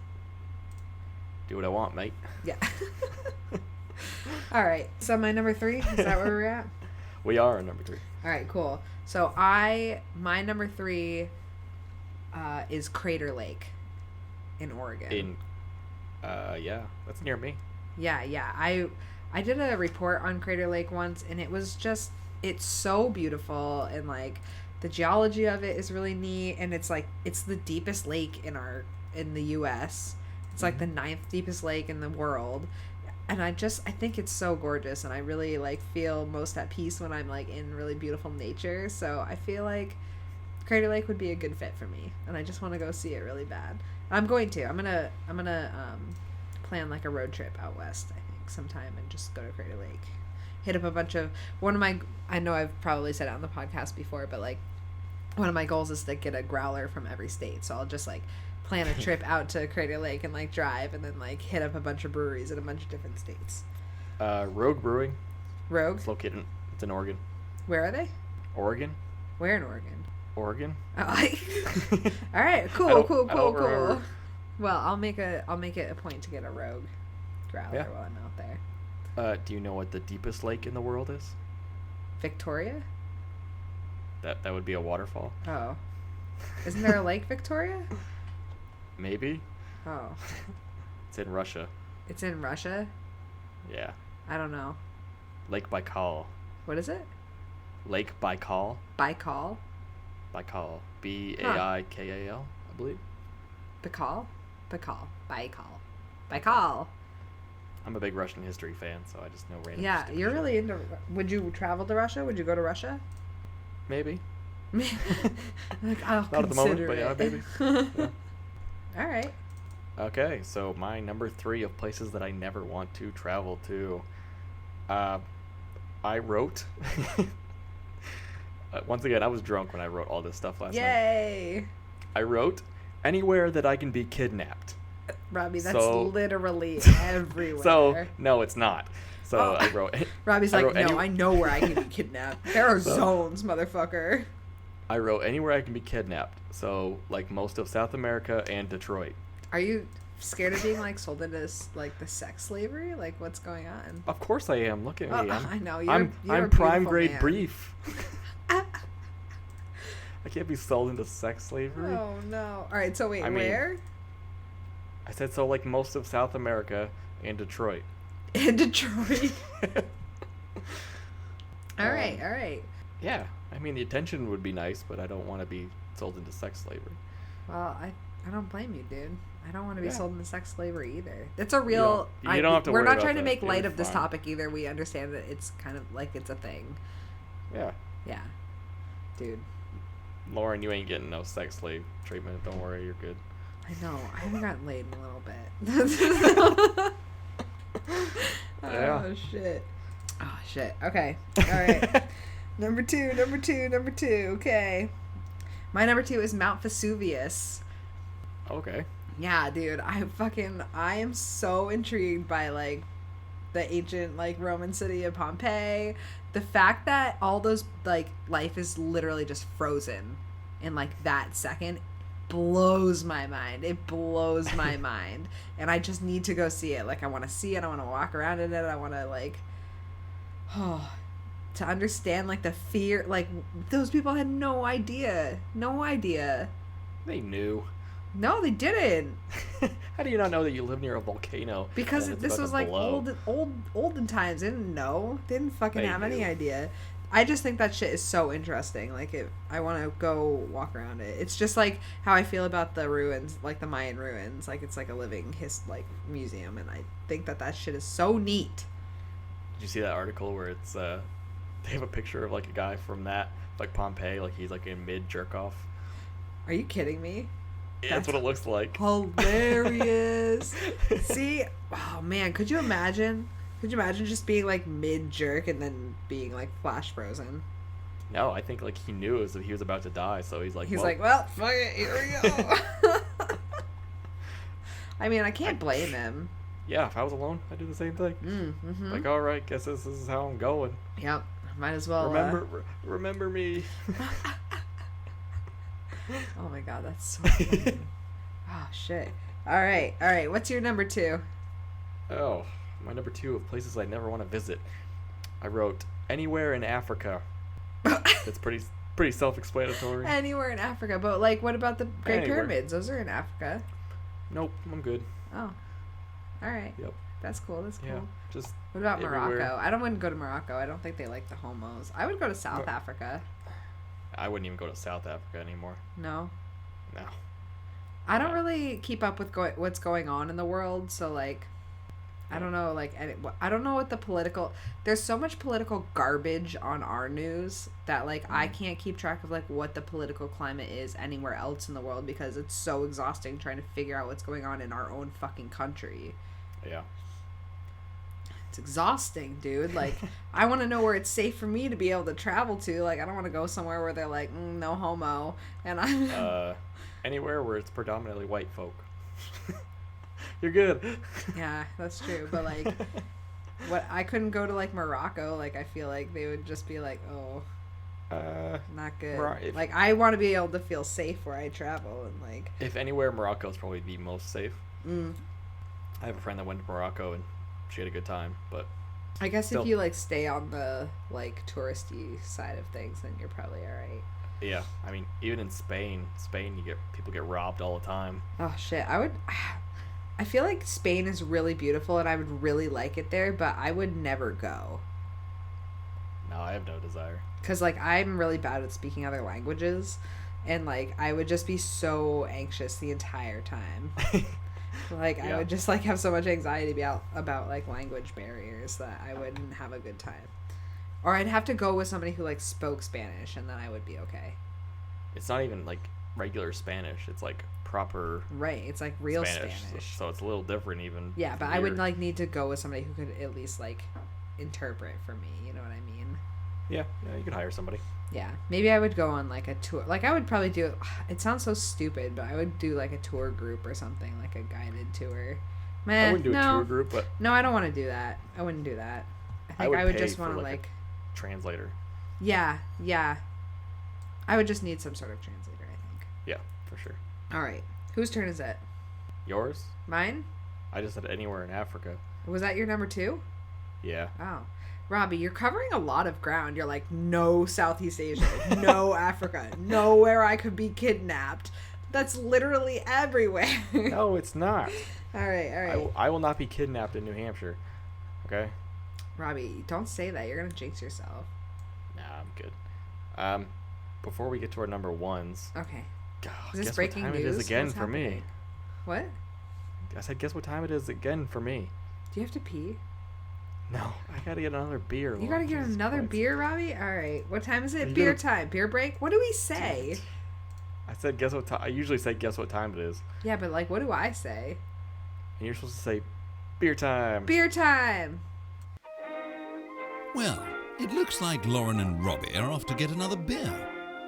Do what I want, mate. Yeah. All right. So my number 3 is that where we're at? We are on number 3. All right. Cool. So my number 3 is Crater Lake in Oregon. Yeah, that's near me. Yeah. I did a report on Crater Lake once, and it's so beautiful, and like the geology of it is really neat, and it's the deepest lake in the US. It's like the 9th deepest lake in the world. And I think it's so gorgeous, and I really like feel most at peace when I'm like in really beautiful nature. So I feel like Crater Lake would be a good fit for me, and I just want to go see it really bad. I'm going to. I'm gonna plan like a road trip out west, I think, sometime, and just go to Crater Lake. Hit up a bunch of I know I've probably said it on the podcast before, but like one of my goals is to get a growler from every state. So I'll just like plan a trip out to Crater Lake and like drive and then like hit up a bunch of breweries in a bunch of different states. Rogue Brewing. Rogue? It's in Oregon. Where are they? Oregon? Where in Oregon? Oregon? Oh, all right, I cool. don't remember. Well, I'll make it a point to get a Rogue growler while I'm out there. Do you know what the deepest lake in the world is? Victoria? That would be a waterfall. Oh. Isn't there a Lake Victoria? Maybe. Oh. It's in Russia. It's in Russia? Yeah. I don't know. Lake Baikal. What is it? Lake Baikal. Baikal? Baikal. Baikal, I believe. Baikal? Baikal. Baikal. I'm a big Russian history fan, so I just know random Yeah, stupid you're shit. really into... Would you travel to Russia? Would you go to Russia? Maybe. Like, I'll Not at the moment, consider but yeah, it. maybe. Yeah. All right. Okay, so my number 3 of places that I never want to travel to. I wrote... once again, I was drunk when I wrote all this stuff last night. Yay! I wrote, anywhere that I can be kidnapped. Robbie, that's So- literally everywhere. So, no, it's not. So Oh. I wrote... Robbie's I like, wrote no, I know where I can be kidnapped. There are So- zones, motherfucker. I wrote anywhere I can be kidnapped. So, like, most of South America and Detroit. Are you scared of being like sold into like the sex slavery? Like, what's going on? Of course I am. Look at me. I know I'm a prime beautiful grade man. brief. I can't be sold into sex slavery. Oh no! All right, so wait, I mean, where? I said so, like, most of South America and Detroit. In Detroit. All right. Yeah, I mean, the attention would be nice, but I don't want to be sold into sex slavery. Well, I don't blame you, dude. I don't want to be Yeah. sold into sex slavery either. It's a real. You don't have to We're worry not about trying to that. make light You're of this fine. topic either. We understand that it's kind of like it's a thing. Yeah. Yeah, dude. Lauren, you ain't getting no sex slave treatment. Don't worry, you're good. I know. I haven't gotten laid in a little bit. Yeah. Oh shit. Oh shit. Okay. All right. Number two. Okay. My number 2 is Mount Vesuvius. Okay. Yeah, dude. I am so intrigued by like the ancient like Roman city of Pompeii. The fact that all those like life is literally just frozen in like that second blows my mind. It blows my mind. And I just need to go see it. Like I want to see it. I want to walk around in it. I want to like to understand like the fear. Like those people had no idea. They knew. No, they didn't. How do you not know that you live near a volcano? Because and it's this about was to like blow? olden times. They didn't know. They didn't fucking They have any knew. idea. I just think that shit is so interesting. Like, I want to go walk around it. It's just like how I feel about the ruins, like the Mayan ruins. Like, it's like a living museum, and I think that shit is so neat. Did you see that article where it's they have a picture of like a guy from that, like Pompeii, like he's like in mid jerk off. Are you kidding me? That's what it looks like. Hilarious. See, oh man, could you imagine? Could you imagine just being like mid jerk and then being like flash frozen? No, I think like he knew that he was about to die, so he's like, Well, fuck it, here we go. I mean, I can't blame him. Yeah, if I was alone, I'd do the same thing. Mm-hmm. Like, all right, guess this is how I'm going. Yep, might as well. Remember me. Oh my god, that's so funny. Oh shit. All right. What's your number 2? Oh, my number 2 of places I never want to visit. I wrote anywhere in Africa. It's pretty self-explanatory. Anywhere in Africa, but like, what about the Great Anywhere. Pyramids? Those are in Africa. Nope, I'm good. Oh, all right. Yep. That's cool. That's cool. Yeah, just What about everywhere. Morocco? I wouldn't go to Morocco. I don't think they like the homos. I would go to South Africa. I wouldn't even go to South Africa anymore. No. No. I don't really keep up with what's going on in the world, so like, I don't know, like, I don't know what the political. There's so much political garbage on our news that like I can't keep track of like what the political climate is anywhere else in the world because it's so exhausting trying to figure out what's going on in our own fucking country. Yeah. It's exhausting, dude. Like, I want to know where it's safe for me to be able to travel to. Like, I don't want to go somewhere where they're like, no homo, and I'm. Anywhere where it's predominantly white folk. You're good. Yeah, that's true. But like, I couldn't go to like Morocco. Like, I feel like they would just be like, oh, not good. Like, I want to be able to feel safe where I travel, and like. If anywhere, Morocco is probably the most safe. I have a friend that went to Morocco and she had a good time, but I guess still, if you like stay on the like touristy side of things, then you're probably all right. yeah, I mean, even in Spain, people get robbed all the time. Oh shit, I feel like Spain is really beautiful and I would really like it there, but I would never go. No, I have no desire. Cuz like I'm really bad at speaking other languages and like I would just be so anxious the entire time. Like, Yeah. I would just, like, have so much anxiety about, like, language barriers that I wouldn't have a good time. Or I'd have to go with somebody who, like, spoke Spanish, and then I would be okay. It's not even like regular Spanish. It's like proper Right, it's, like, real Spanish. Spanish. So it's a little different even. Yeah, but from I would, here. like, need to go with somebody who could at least, like, interpret for me, you know what I mean? Yeah, you could hire somebody. Yeah, maybe I would go on, like, a tour. Like, I would probably do, it sounds so stupid, but I would do, like, a tour group or something, like a guided tour. I wouldn't do a tour group, but No, I don't want to do that. I wouldn't do that. I think I would pay just for, want to, like, like... a translator. Yeah. I would just need some sort of translator, I think. Yeah, for sure. All right. Whose turn is it? Yours? Mine? I just said anywhere in Africa. Was that your number 2? Yeah. Oh. Robbie, you're covering a lot of ground. You're like, no Southeast Asia, no Africa, nowhere I could be kidnapped. That's literally everywhere. No, it's not. All right. I will not be kidnapped in New Hampshire. Okay? Robbie, don't say that. You're going to jinx yourself. Nah, I'm good. Before we get to our number 1s. Okay. God, Is this guess breaking what time news? it is again What's for happening? me. What? I said, guess what time it is again for me. Do you have to pee? No, I gotta get another beer. You Lauren. gotta get Jesus another Christ. beer, Robbie? All right. What time is it? You Beer gotta- time. Beer break? What do we say? I said, guess what time. I usually say, guess what time it is. Yeah, but like, what do I say? And you're supposed to say, beer time. Beer time. Well, it looks like Lauren and Robbie are off to get another beer.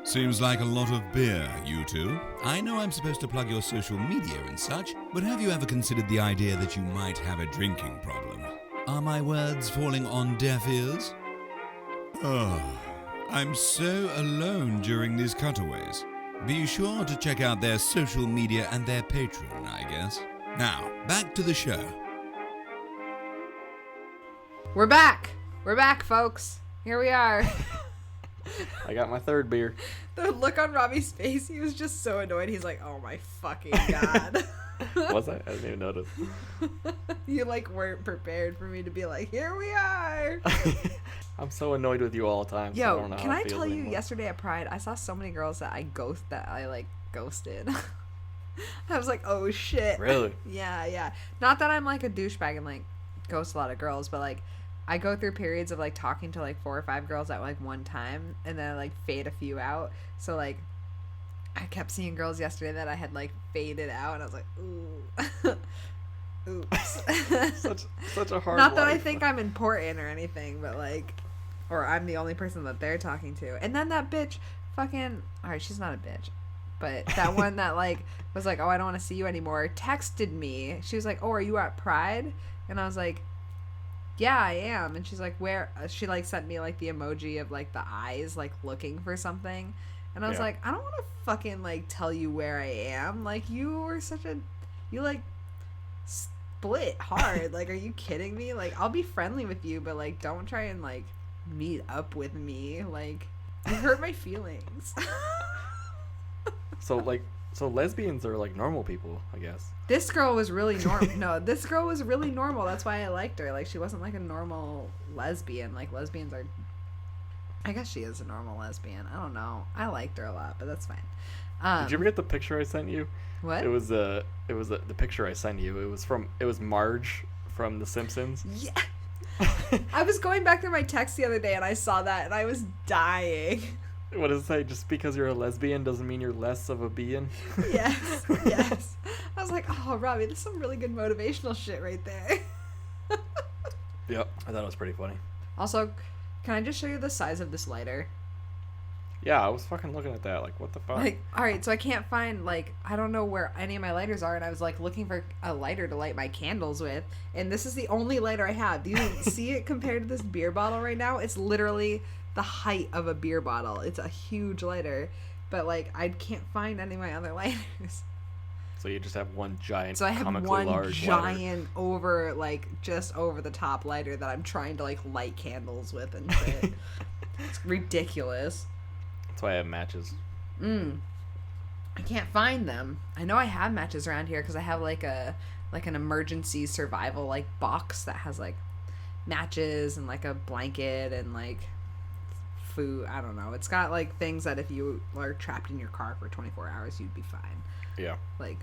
Seems like a lot of beer, you two. I know I'm supposed to plug your social media and such, but have you ever considered the idea that you might have a drinking problem? Are my words falling on deaf ears? Oh, I'm so alone during these cutaways. Be sure to check out their social media and their Patreon, I guess. Now, back to the show. We're back. We're back, folks. Here we are. I got my third beer. The look on Robbie's face, he was just so annoyed. He's like, oh my fucking God. Was I? I didn't even notice. You like weren't prepared for me to be like, here we are. I'm so annoyed with you all the time. So I Yo, don't know can how I it feels tell you, anymore. yesterday at Pride, I saw so many girls that I ghosted. I was like, oh shit. Really? Yeah. Not that I'm like a douchebag and like ghost a lot of girls, but like I go through periods of like talking to like 4 or 5 girls at like one time, and then I like fade a few out. So like I kept seeing girls yesterday that I had like faded out, and I was like, ooh. Oops. such a hard Not that I life. think I'm important or anything, but like, or I'm the only person that they're talking to. And then that bitch fucking, alright, she's not a bitch, but that one that like was like, oh, I don't want to see you anymore, texted me. She was like, oh, are you at Pride? And I was like, yeah, I am. And she's like, where? She like sent me like the emoji of like the eyes like looking for something. And I was Yeah. like, I don't want to fucking like tell you where I am. Like, you were such a, you like split hard. Like, are you kidding me? Like, I'll be friendly with you, but like, don't try and like meet up with me. Like, you hurt my feelings. So lesbians are like normal people, I guess. This girl was really normal. No, this girl was really normal. That's why I liked her. Like, she wasn't like a normal lesbian. Like, lesbians are, I guess she is a normal lesbian. I don't know. I liked her a lot, but that's fine. Did you ever get the picture I sent you? What? It was the picture I sent you. It was Marge from The Simpsons. Yeah. I was going back through my text the other day and I saw that and I was dying. What does it say? Just because you're a lesbian doesn't mean you're less of a being? Yes. I was like, oh, Robbie, there's some really good motivational shit right there. Yep. I thought it was pretty funny. Also, can I just show you the size of this lighter? Yeah, I was fucking looking at that. Like, what the fuck? Like, all right, so I can't find, like, I don't know where any of my lighters are, and I was, like, looking for a lighter to light my candles with, and this is the only lighter I have. Do you see it compared to this beer bottle right now? It's literally the height of a beer bottle. It's a huge lighter, but, like, I can't find any of my other lighters. So you just have one giant, So I have comically one large giant over, like, just over the top lighter that I'm trying to, like, light candles with and shit. It's ridiculous. That's why I have matches. I can't find them. I know I have matches around here because I have like an emergency survival like box that has like matches and like a blanket and like food. I don't know. It's got like things that if you are trapped in your car for 24 hours, you'd be fine. Yeah. Like,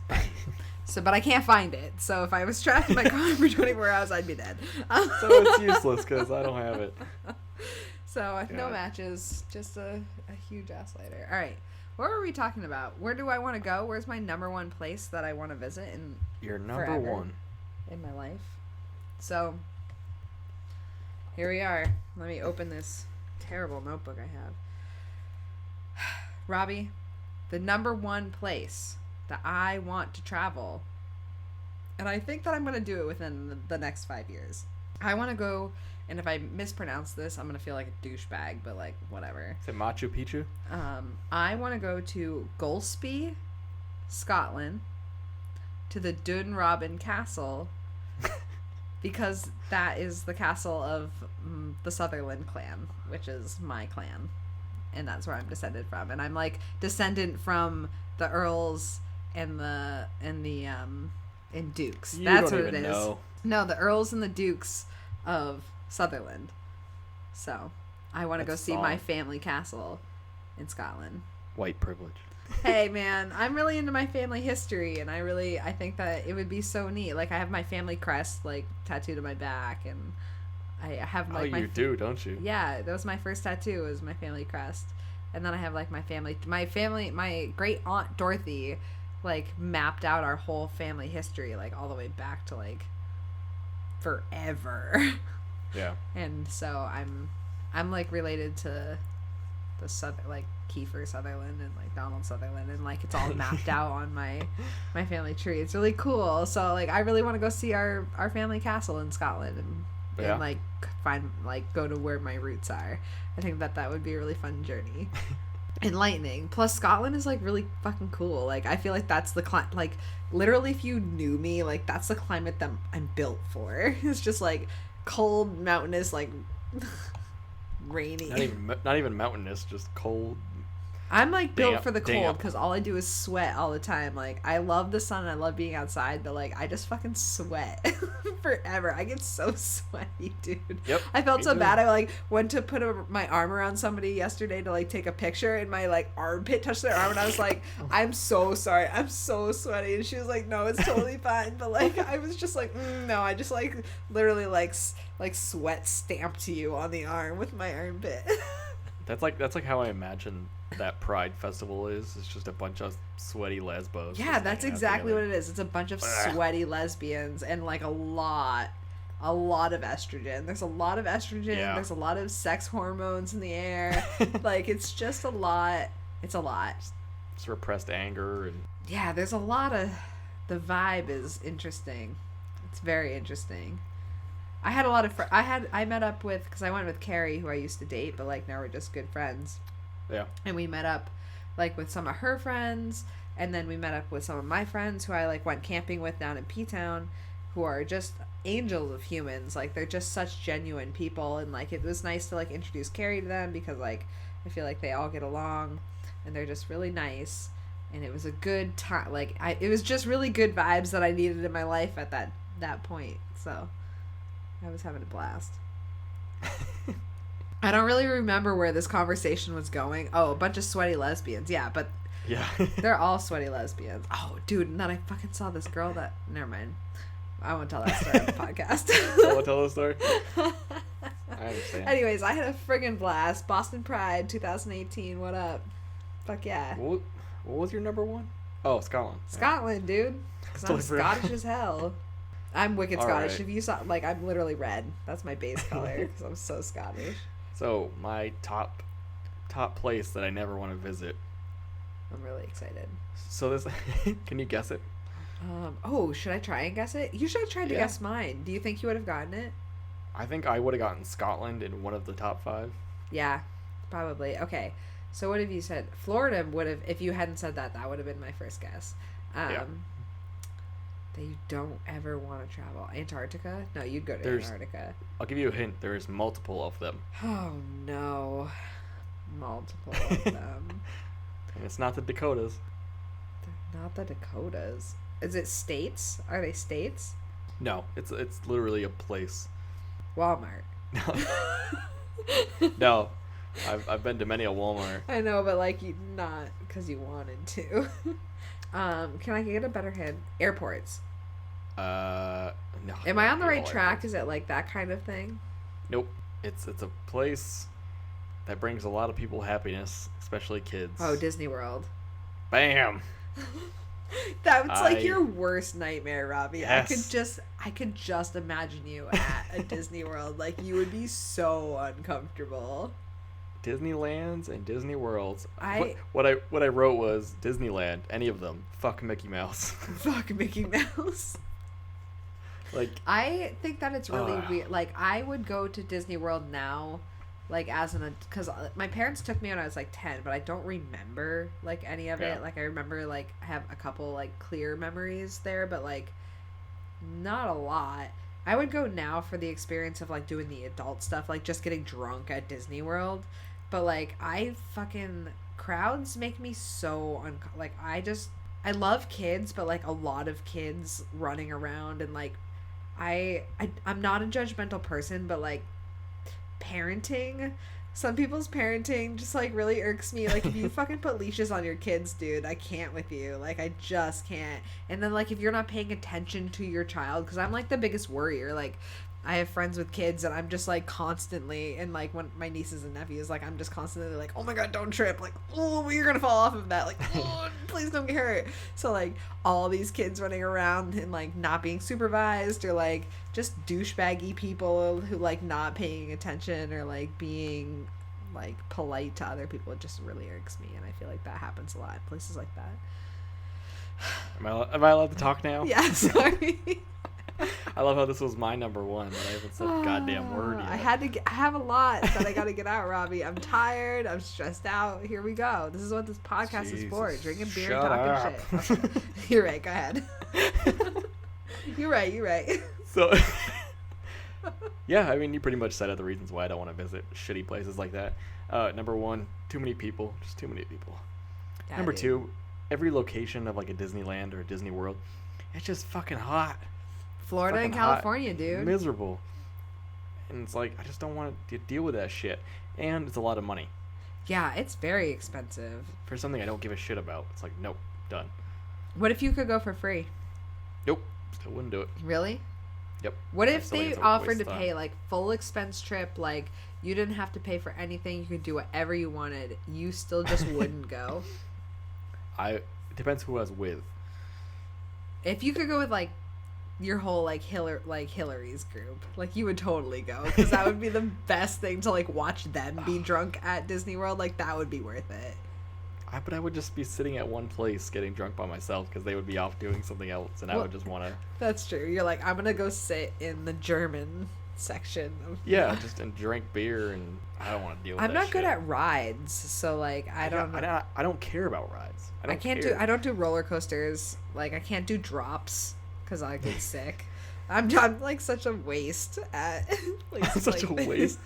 but I can't find it. So if I was trapped in my car for 24 hours, I'd be dead. So it's useless because I don't have it. So no Yeah. matches, just a huge ass lighter. All right, what were we talking about? Where do I want to go? Where's my number one place that I want to visit in Your number forever one. in my life? So here we are. Let me open this terrible notebook I have. Robbie, the number one place that I want to travel, and I think that I'm going to do it within the next 5 years. I want to go, and if I mispronounce this, I'm gonna feel like a douchebag, but like whatever. Is it Machu Picchu? I want to go to Golspie, Scotland, to the Dunrobin Castle, because that is the castle of the Sutherland clan, which is my clan, and that's where I'm descended from. And I'm like descendant from the earls and dukes. You That's don't what it even is. know. No, the earls and the dukes of Sutherland. So I want to go That's see song. my family castle in Scotland. White privilege. Hey man, I'm really into my family history, and I think that it would be so neat. Like I have my family crest like tattooed on my back, and I have like you do, don't you? Yeah, that was my first tattoo, was my family crest. And then I have like my great aunt Dorothy like mapped out our whole family history like all the way back to like forever. Yeah. And so I'm like related to the like Kiefer Sutherland and like Donald Sutherland, and like it's all mapped out on my family tree. It's really cool. So like I really want to go see our family castle in Scotland and like find like go to where my roots are. I think that would be a really fun journey. Enlightening. Plus Scotland is like really fucking cool. Like I feel like that's the like literally if you knew me, like that's the climate that I'm built for. It's just like cold, mountainous, like rainy. Not even mountainous, just cold. I'm like built for the cold damp. because all I do is sweat all the time. Like I love the sun, I love being outside, but like I just fucking sweat forever. I get so sweaty, dude. Yep. I felt me so too. bad. I like went to put my arm around somebody yesterday to like take a picture, and my like armpit touched their arm, and I was like, I'm so sorry, I'm so sweaty. And she was like, no, it's totally fine. But like I was just like, no, I just like literally like sweat stamped to you on the arm with my armpit. That's like how I imagine that Pride Festival is. It's just a bunch of sweaty lesbos. Yeah, that's exactly what it is. It's a bunch of sweaty lesbians and like a lot of estrogen. There's a lot of estrogen. Yeah. There's a lot of sex hormones in the air. Like it's just a lot. It's a lot. It's repressed anger and Yeah, there's a lot of. The vibe is interesting. It's very interesting. I had a lot of I met up with, because I went with Carrie, who I used to date, but like now we're just good friends. yeah. And we met up like with some of her friends, and then we met up with some of my friends who I like went camping with down in P-Town, who are just angels of humans. Like they're just such genuine people, and like it was nice to like introduce Carrie to them, because like I feel like they all get along and they're just really nice, and it was a good time. Like it was just really good vibes that I needed in my life at that point. So I was having a blast. I don't really remember where this conversation was going. Oh, a bunch of sweaty lesbians. Yeah, but Yeah. they're all sweaty lesbians. Oh, dude, and then I fucking saw this girl that... Never mind. I won't tell that story on the podcast. Want to tell the story? I understand. Anyways, I had a friggin' blast. Boston Pride 2018. What up? Fuck yeah. What was your number one? Oh, Scotland. Scotland, dude. Because I'm Totally forgot. Scottish as hell. I'm wicked All Scottish. right. If you saw... Like, I'm literally red. That's my base color, because I'm so Scottish. So my top place that I never want to visit. I'm really excited. So this, can you guess it? Oh, should I try and guess it? You should have tried to Yeah. guess mine. Do you think you would have gotten it? I think I would have gotten Scotland in one of the top 5. Yeah, probably. Okay, so what have you said? Florida would have, if you hadn't said that, that would have been my first guess. Yeah. That you don't ever want to travel. Antarctica? No, you'd go to Antarctica. I'll give you a hint. There's multiple of them. Oh, no. Multiple of them. And it's not the Dakotas. They're not the Dakotas. Is it states? Are they states? No, it's literally a place. Walmart. No, I've been to many a Walmart. I know, but like you not because you wanted to. Can I get a better hint? Airports. No. Am I on the right all track? airports. Is it like that kind of thing? Nope. It's a place that brings a lot of people happiness, especially kids. Oh, Disney World. Bam. That's like your worst nightmare, Robbie. Yes. I could just imagine you at a Disney World. Like you would be so uncomfortable. Disneylands and Disney Worlds. I- What I wrote was Disneyland, any of them. Fuck Mickey Mouse. Fuck Mickey Mouse. Like, I think that it's really weird. Like, I would go to Disney World now, like, because my parents took me when I was, like, 10, but I don't remember, like, any of Yeah. it. Like, I remember, like, I have a couple, like, clear memories there, but, like, not a lot. I would go now for the experience of, like, doing the adult stuff, like, just getting drunk at Disney World. But, like, crowds make me so like, I love kids, but, like, a lot of kids running around and, like, I'm not a judgmental person, but, like, some people's parenting just, like, really irks me. Like, if you fucking put leashes on your kids, dude, I can't with you. Like, I just can't. And then, like, if you're not paying attention to your child, because I'm, like, the biggest worrier. Like, I have friends with kids, and I'm just, like, constantly, and, like, when my nieces and nephews, like, I'm just constantly like, oh my god, don't trip, like, oh, you're gonna fall off of that, like, oh, please don't get hurt. So, like, all these kids running around and, like, not being supervised, or, like, just douchebaggy people who, like, not paying attention, or, like, being, like, polite to other people, it just really irks me, and I feel like that happens a lot in places like that. Am I allowed to talk now? Yeah, sorry. I love how this was my number one, but I haven't said a goddamn word yet. I have a lot that I gotta get out, Robbie. I'm tired. I'm stressed out. Here we go. This is what this podcast is for. Drinking beer Shut and talking shit. Okay. You're right. Go ahead. You're right. So, yeah, I mean, you pretty much said it, the reasons why I don't want to visit shitty places like that. Number one, too many people. Just too many people. Yeah, Number dude. two, every location of, like, a Disneyland or a Disney World, it's just fucking hot. Florida and Fucking hot, California, dude. Miserable. And it's like, I just don't want to deal with that shit. And it's a lot of money. Yeah, it's very expensive. For something I don't give a shit about. It's like, nope, done. What if you could go for free? Nope, still wouldn't do it. Really? Yep. What I if still think they it's a offered waste to of time. pay, like, full expense trip, like, you didn't have to pay for anything, you could do whatever you wanted, you still just wouldn't go? It depends who I was with. If you could go with, like, your whole, like, Hillary's group, like, you would totally go, because that would be the best thing to, like, watch them be drunk at Disney World. Like, that would be worth it. But I would just be sitting at one place getting drunk by myself because they would be off doing something else, and I Well, would just want to... That's true. You're like, I'm gonna go sit in the German section of... Yeah, just and drink beer, and I don't want to deal with I'm that not good shit. at rides, so, like, I don't care about rides. I don't do roller coasters. Like, I can't do drops because I get sick. I'm like such a waste at places Such like a waste.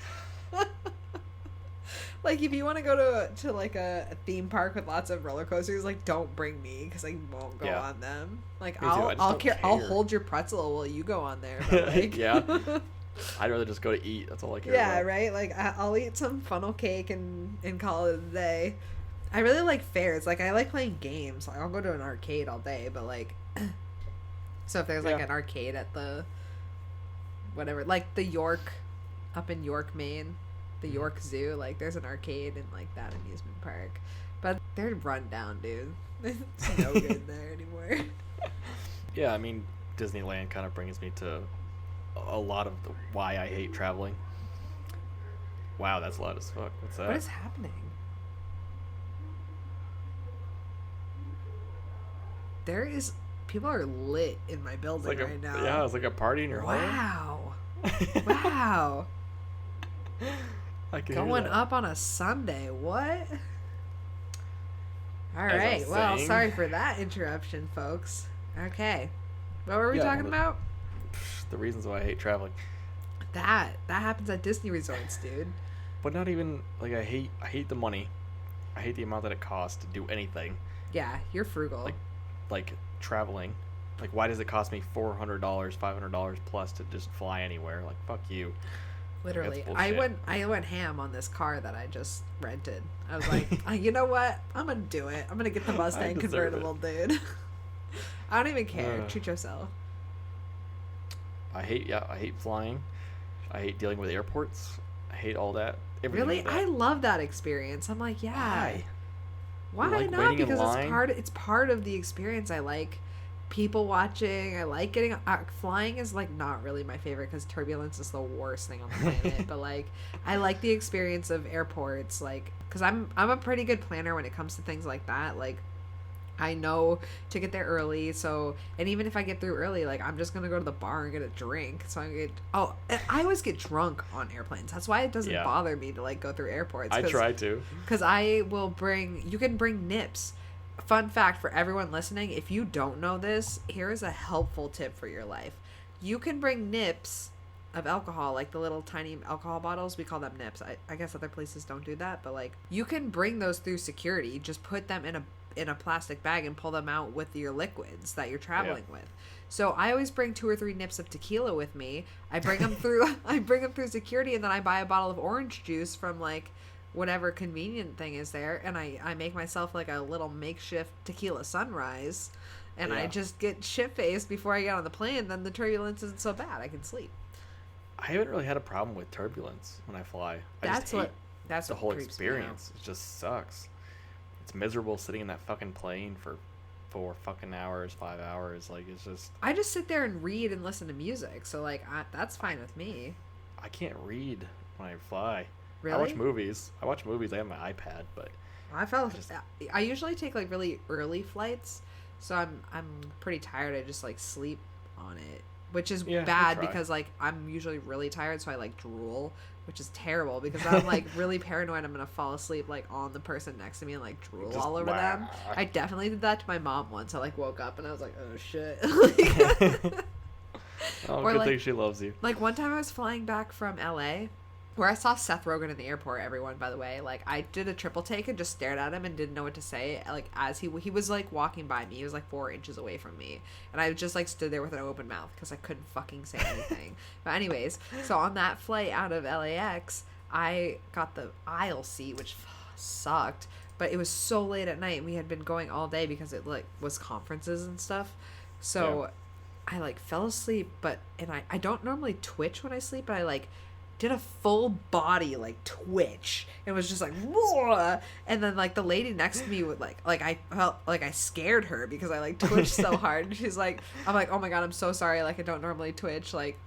Like, if you want to go to like a theme park with lots of roller coasters, like, don't bring me because I won't go Yeah. on them. Like, Me too, I just don't care. I'll hold your pretzel while you go on there. But, like, Yeah. I'd rather just go to eat. That's all I care yeah, about. right. Like, I'll eat some funnel cake and call it a day. I really like fairs. Like, I like playing games. Like, I'll go to an arcade all day, but, like, so if there's like Yeah. an arcade at the whatever, like the York, up in York, Maine, the York Zoo, like, there's an arcade in, like, that amusement park, but they're run down, dude. It's no good there anymore. Yeah, I mean, Disneyland kind of brings me to a lot of why I hate traveling. Wow, that's loud as fuck. What's that? What is happening? People are lit in my It's building like right now. Yeah, it's like a party in your home. Wow. Wow. I can hear Going that. up on a Sunday. What? All As I right. was Well, saying. sorry for that interruption, folks. Okay. What were we talking well, about? The reasons why I hate traveling. That happens at Disney resorts, dude. But not even like I hate the money. I hate the amount that it costs to do anything. Yeah, you're frugal. Like traveling. Like, why does it cost me $400, $500 plus to just fly anywhere? Like, fuck you. Literally. That's I bullshit. went ham on this car that I just rented. I was like, you know what? I'm gonna do it. I'm gonna get the Mustang deserve convertible, dude. I don't even care. Ugh. Treat yourself. I hate flying. I hate dealing with airports. I hate all that. Everything Really? like I that. love that experience. I'm like, yeah. Why like not? waiting in Because line? it's part of the experience. I like people watching. I like getting flying is, like, not really my favorite because turbulence is the worst thing on the planet. But, like, I like the experience of airports, like, because I'm a pretty good planner when it comes to things like that. Like, I know to get there early, so, and even if I get through early, like, I'm just gonna go to the bar and get a drink, so and I always get drunk on airplanes. That's why it doesn't bother me to, like, go through airports. I try to. Because you can bring nips. Fun fact for everyone listening, if you don't know this, here is a helpful tip for your life. You can bring nips of alcohol, like the little tiny alcohol bottles. We call them nips. I guess other places don't do that, but, like, you can bring those through security. Just put them in a plastic bag and pull them out with your liquids that you're traveling with. So I always bring 2 or 3 nips of tequila with me. I bring them through security, and then I buy a bottle of orange juice from, like, whatever convenient thing is there, and I make myself, like, a little makeshift tequila sunrise, and I just get shit-faced before I get on the plane. Then the turbulence isn't so bad. I can sleep. I haven't really had a problem with turbulence when I fly. That's the whole experience. It just sucks. It's miserable sitting in that fucking plane for 4 fucking hours, 5 hours. Like, it's just... I just sit there and read and listen to music, so, like, that's fine with me. I can't read when I fly. Really? I watch movies. I have my iPad, but... I usually take, like, really early flights, so I'm pretty tired. I just, like, sleep on it, which is bad because, like, I'm usually really tired, so I, like, drool, which is terrible because I'm, like, really paranoid I'm gonna fall asleep, like, on the person next to me and, like, drool all over them. I definitely did that to my mom once. I, like, woke up and I was like, oh shit. Good thing she loves you. Like, one time I was flying back from LA, where I saw Seth Rogen in the airport, everyone, by the way. Like, I did a triple take and just stared at him and didn't know what to say. Like, as he was, like, walking by me. He was, like, 4 inches away from me. And I just, like, stood there with an open mouth because I couldn't fucking say anything. But anyways, so on that flight out of LAX, I got the aisle seat, which sucked. But it was so late at night, and we had been going all day because it, like, was conferences and stuff. So I, like, fell asleep, and I don't normally twitch when I sleep, but I, like, did a full body, like, twitch. It was just like, whoa! And then, like, the lady next to me would, like I felt like I scared her because I, like, twitched so hard. And she's like, I'm like, oh my god, I'm so sorry. Like, I don't normally twitch. Like,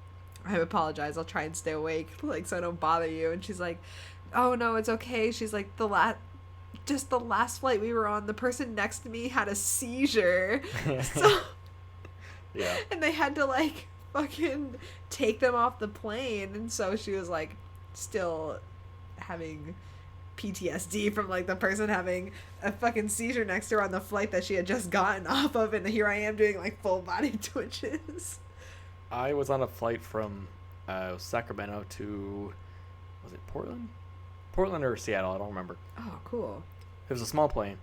I apologize. I'll try and stay awake, like, so I don't bother you. And she's like, oh no, it's okay. She's like, the last flight we were on, the person next to me had a seizure. So, and they had to, like, fucking take them off the plane, and so she was, like, still having PTSD from, like, the person having a fucking seizure next to her on the flight that she had just gotten off of, and here I am doing, like, full body twitches. I was on a flight from Sacramento to, was it Portland or Seattle? I don't remember. Oh, cool. It was a small plane,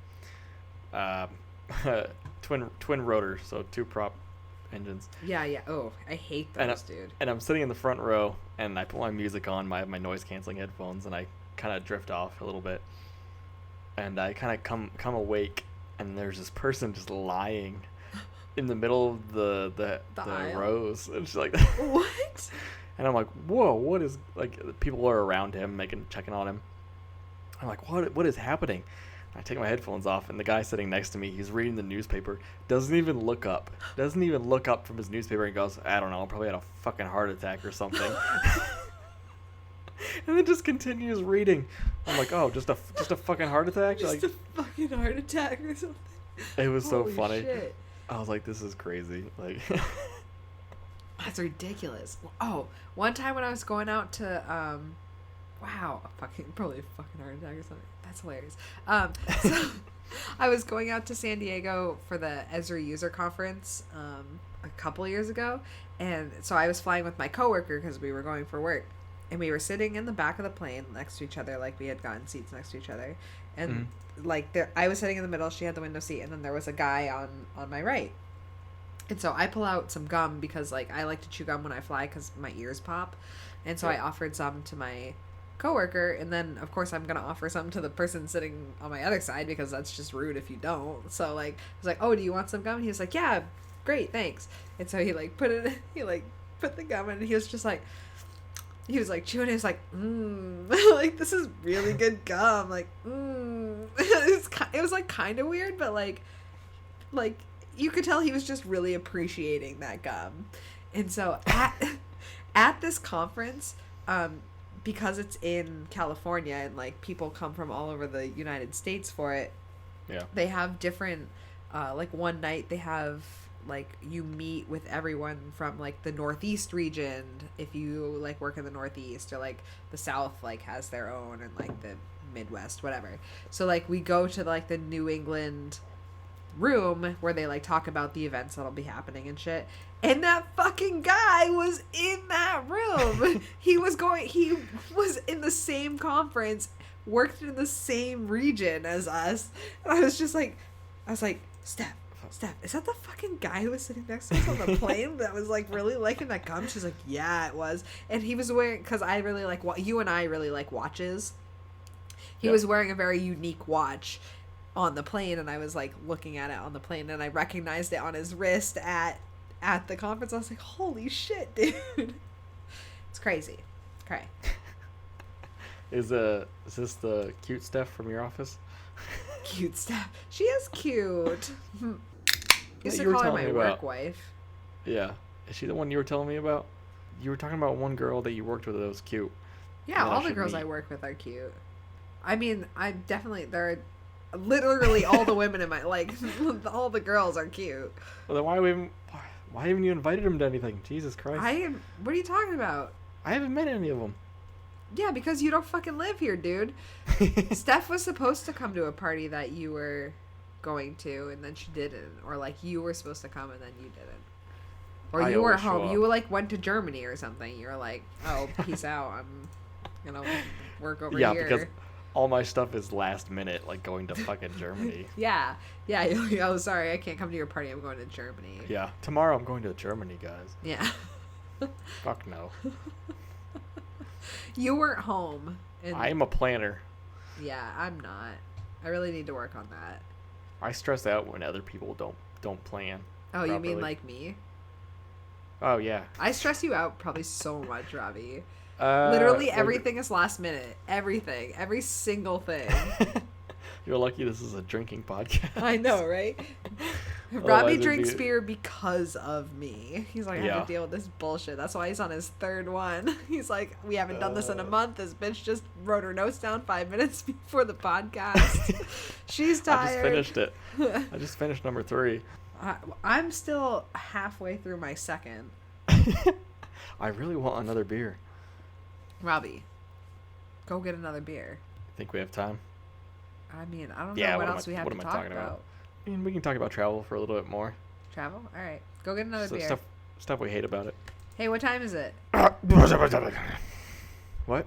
twin rotor, so 2 prop engines. Yeah. Oh, I hate those, dude. And I'm sitting in the front row, and I put my music on, my noise canceling headphones, and I kind of drift off a little bit, and I kind of come awake, and there's this person just lying in the middle of the rows, and she's like, what? And I'm like, whoa, what is, like, people are around him checking on him. I'm like, what is happening? I take my headphones off, and the guy sitting next to me, he's reading the newspaper, doesn't even look up from his newspaper, and goes, I don't know, I probably had a fucking heart attack or something. And then just continues reading. I'm like, oh, just a fucking heart attack? Just a fucking heart attack or something. It was so funny. Shit. I was like, this is crazy. Like, that's ridiculous. Oh, one time when I was going out to, probably a fucking heart attack or something. That's hilarious. So I was going out to San Diego for the Esri user conference a couple years ago, and so I was flying with my coworker because we were going for work, and we were sitting in the back of the plane next to each other, like we had gotten seats next to each other, and like I was sitting in the middle, she had the window seat, and then there was a guy on my right. And so I pull out some gum because, like, I like to chew gum when I fly because my ears pop, and so I offered some to my coworker, and then of course I'm gonna offer some to the person sitting on my other side because that's just rude if you don't. So, like, I was like, oh, do you want some gum? And he was like, yeah, great, thanks. And so he put the gum in, and he was chewing it. He was like, like, this is really good gum, like, it was like kind of weird, but like you could tell he was just really appreciating that gum. And so at this conference, because it's in California and, like, people come from all over the United States for it, they have different like one night they have like you meet with everyone from like the Northeast region if you like work in the Northeast, or like the South like has their own, and like the Midwest, whatever. So like we go to like the New England room where they like talk about the events that'll be happening and shit, and that fucking guy was in that room. He was in the same conference, worked in the same region as us, and I was like, Steph, is that the fucking guy who was sitting next to us on the plane that was like really liking that gum? She's like, yeah, it was. And he was wearing, because I really like what you and I really like watches. He was wearing a very unique watch on the plane, and I was like looking at it on the plane, and I recognized it on his wrist at the conference. I was like, holy shit, dude. It's crazy. Okay. Is this the cute Steph from your office? Cute Steph. She is cute. Used to you were call her telling my me work about. wife. Yeah. Is she the one you were telling me about? You were talking about one girl that you worked with that was cute. Yeah, that all I the should girls meet. I work with are cute. I mean, they're literally all the women in my, like, all the girls are cute. Well, then why haven't you invited him to anything? Jesus Christ. What are you talking about? I haven't met any of them. Yeah, because you don't fucking live here, dude. Steph was supposed to come to a party that you were going to, and then she didn't. Or, like, you were supposed to come, and then you didn't. Or I you were always show home. up. You, like, went to Germany or something. You were like, oh, peace out. I'm gonna work over Yeah, here. because all my stuff is last minute, like going to fucking Germany. Yeah. You're like, oh, sorry, I can't come to your party. I'm going to Germany. Yeah, tomorrow I'm going to Germany, guys. Yeah. Fuck no. You weren't home. And I'm a planner. yeah, I'm not. I really need to work on that. I stress out when other people don't plan. Oh, you mean properly. like me? Oh yeah. I stress you out probably so much, Robbie. Literally Like, everything is last minute. Everything. Every single thing. You're lucky this is a drinking podcast. I know, right? Otherwise Robbie it'd drinks be- beer because of me. He's like, I have Yeah. to deal with this bullshit. That's why he's on his third one. He's like, we haven't done this in a month. This bitch just wrote her notes down 5 minutes before the podcast. She's tired. I just finished it. I just finished number 3. I'm still halfway through my second. I really want another beer. Robbie, go get another beer. Think we have time? I mean, I don't Yeah, know what what am else I- we have what to am I talk talking about. about? I mean, we can talk about travel for a little bit more. Travel? All right. Go get another beer. Stuff we hate about it. Hey, what time is it? What?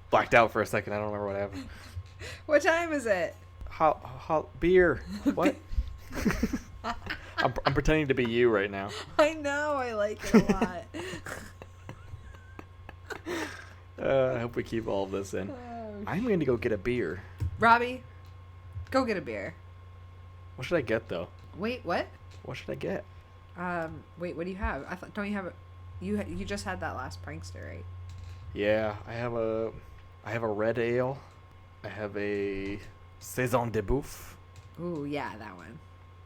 Blacked out for a second. I don't remember what happened. What time is it? Beer. What? I'm pretending to be you right now. I know. I like it a lot. I hope we keep all of this in. I'm going to go get a beer. Robbie, go get a beer. What should I get though? Wait, what? What should I get? Wait, what do you have? Don't you have a, you just had that last prankster, right? Yeah, I have a red ale. I have a saison de boeuf. Ooh, yeah, that one.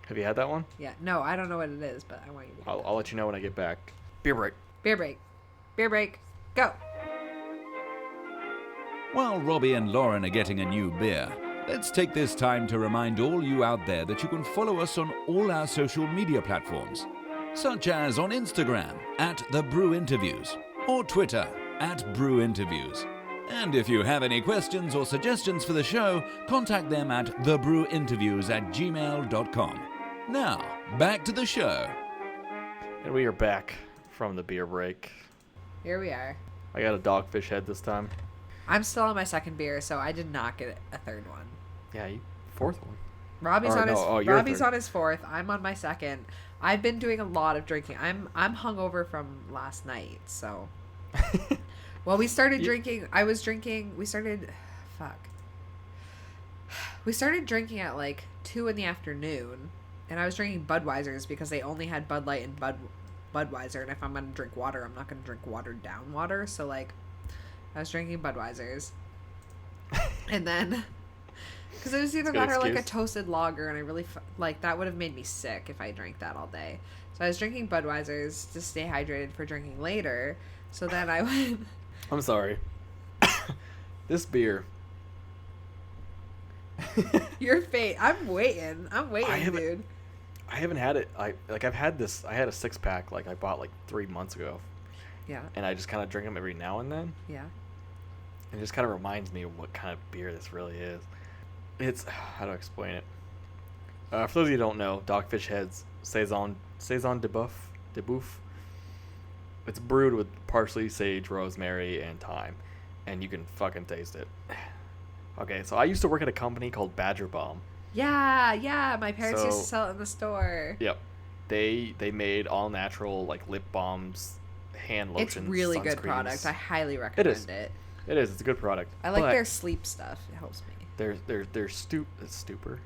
Have you had that one? Yeah, no, I don't know what it is, but I want you to. I'll let you know when I get back. Beer break. Beer break. Beer break. Go. While Robbie and Lauren are getting a new beer, let's take this time to remind all you out there that you can follow us on all our social media platforms, such as on Instagram @The Brew Interviews or Twitter @Brew Interviews. And if you have any questions or suggestions for the show, contact them at thebrewinterviews@gmail.com. Now, back to the show. And we are back from the beer break. Here we are. I got a dogfish head this time. I'm still on my second beer, so I did not get a third one. Yeah, fourth one. Robbie's Or on no, his you're Robbie's third. on his fourth. I'm on my second. I've been doing a lot of drinking. I'm hungover from last night, so. Well, we started drinking. We started drinking at like 2 in the afternoon, and I was drinking Budweisers because they only had Bud Light and Budweiser. And if I'm gonna drink water, I'm not gonna drink watered down water. So like, I was drinking Budweisers, and then because it was either That's a good that or like a excuse. toasted lager, and I really like that would have made me sick if I drank that all day. So I was drinking Budweisers to stay hydrated for drinking later. So then I went. I'm sorry. This beer Your fate. I'm waiting, dude. I haven't had it. I've had this. I had a 6-pack like I bought like 3 months ago, Yeah. and I just kind of drink them every now and then. Yeah. It just kind of reminds me of what kind of beer this really is. It's how to explain it. For those of you who don't know, Dogfish Head's saison de boeuf. It's brewed with parsley, sage, rosemary, and thyme, and you can fucking taste it. Okay, so I used to work at a company called Badger Balm. Yeah. My parents used to sell it in the store. Yep. They made all natural like lip balms, hand lotions. It's really good sunscreens. product. I highly recommend it. It is. It's a good product. I like their sleep stuff. It helps me. They're super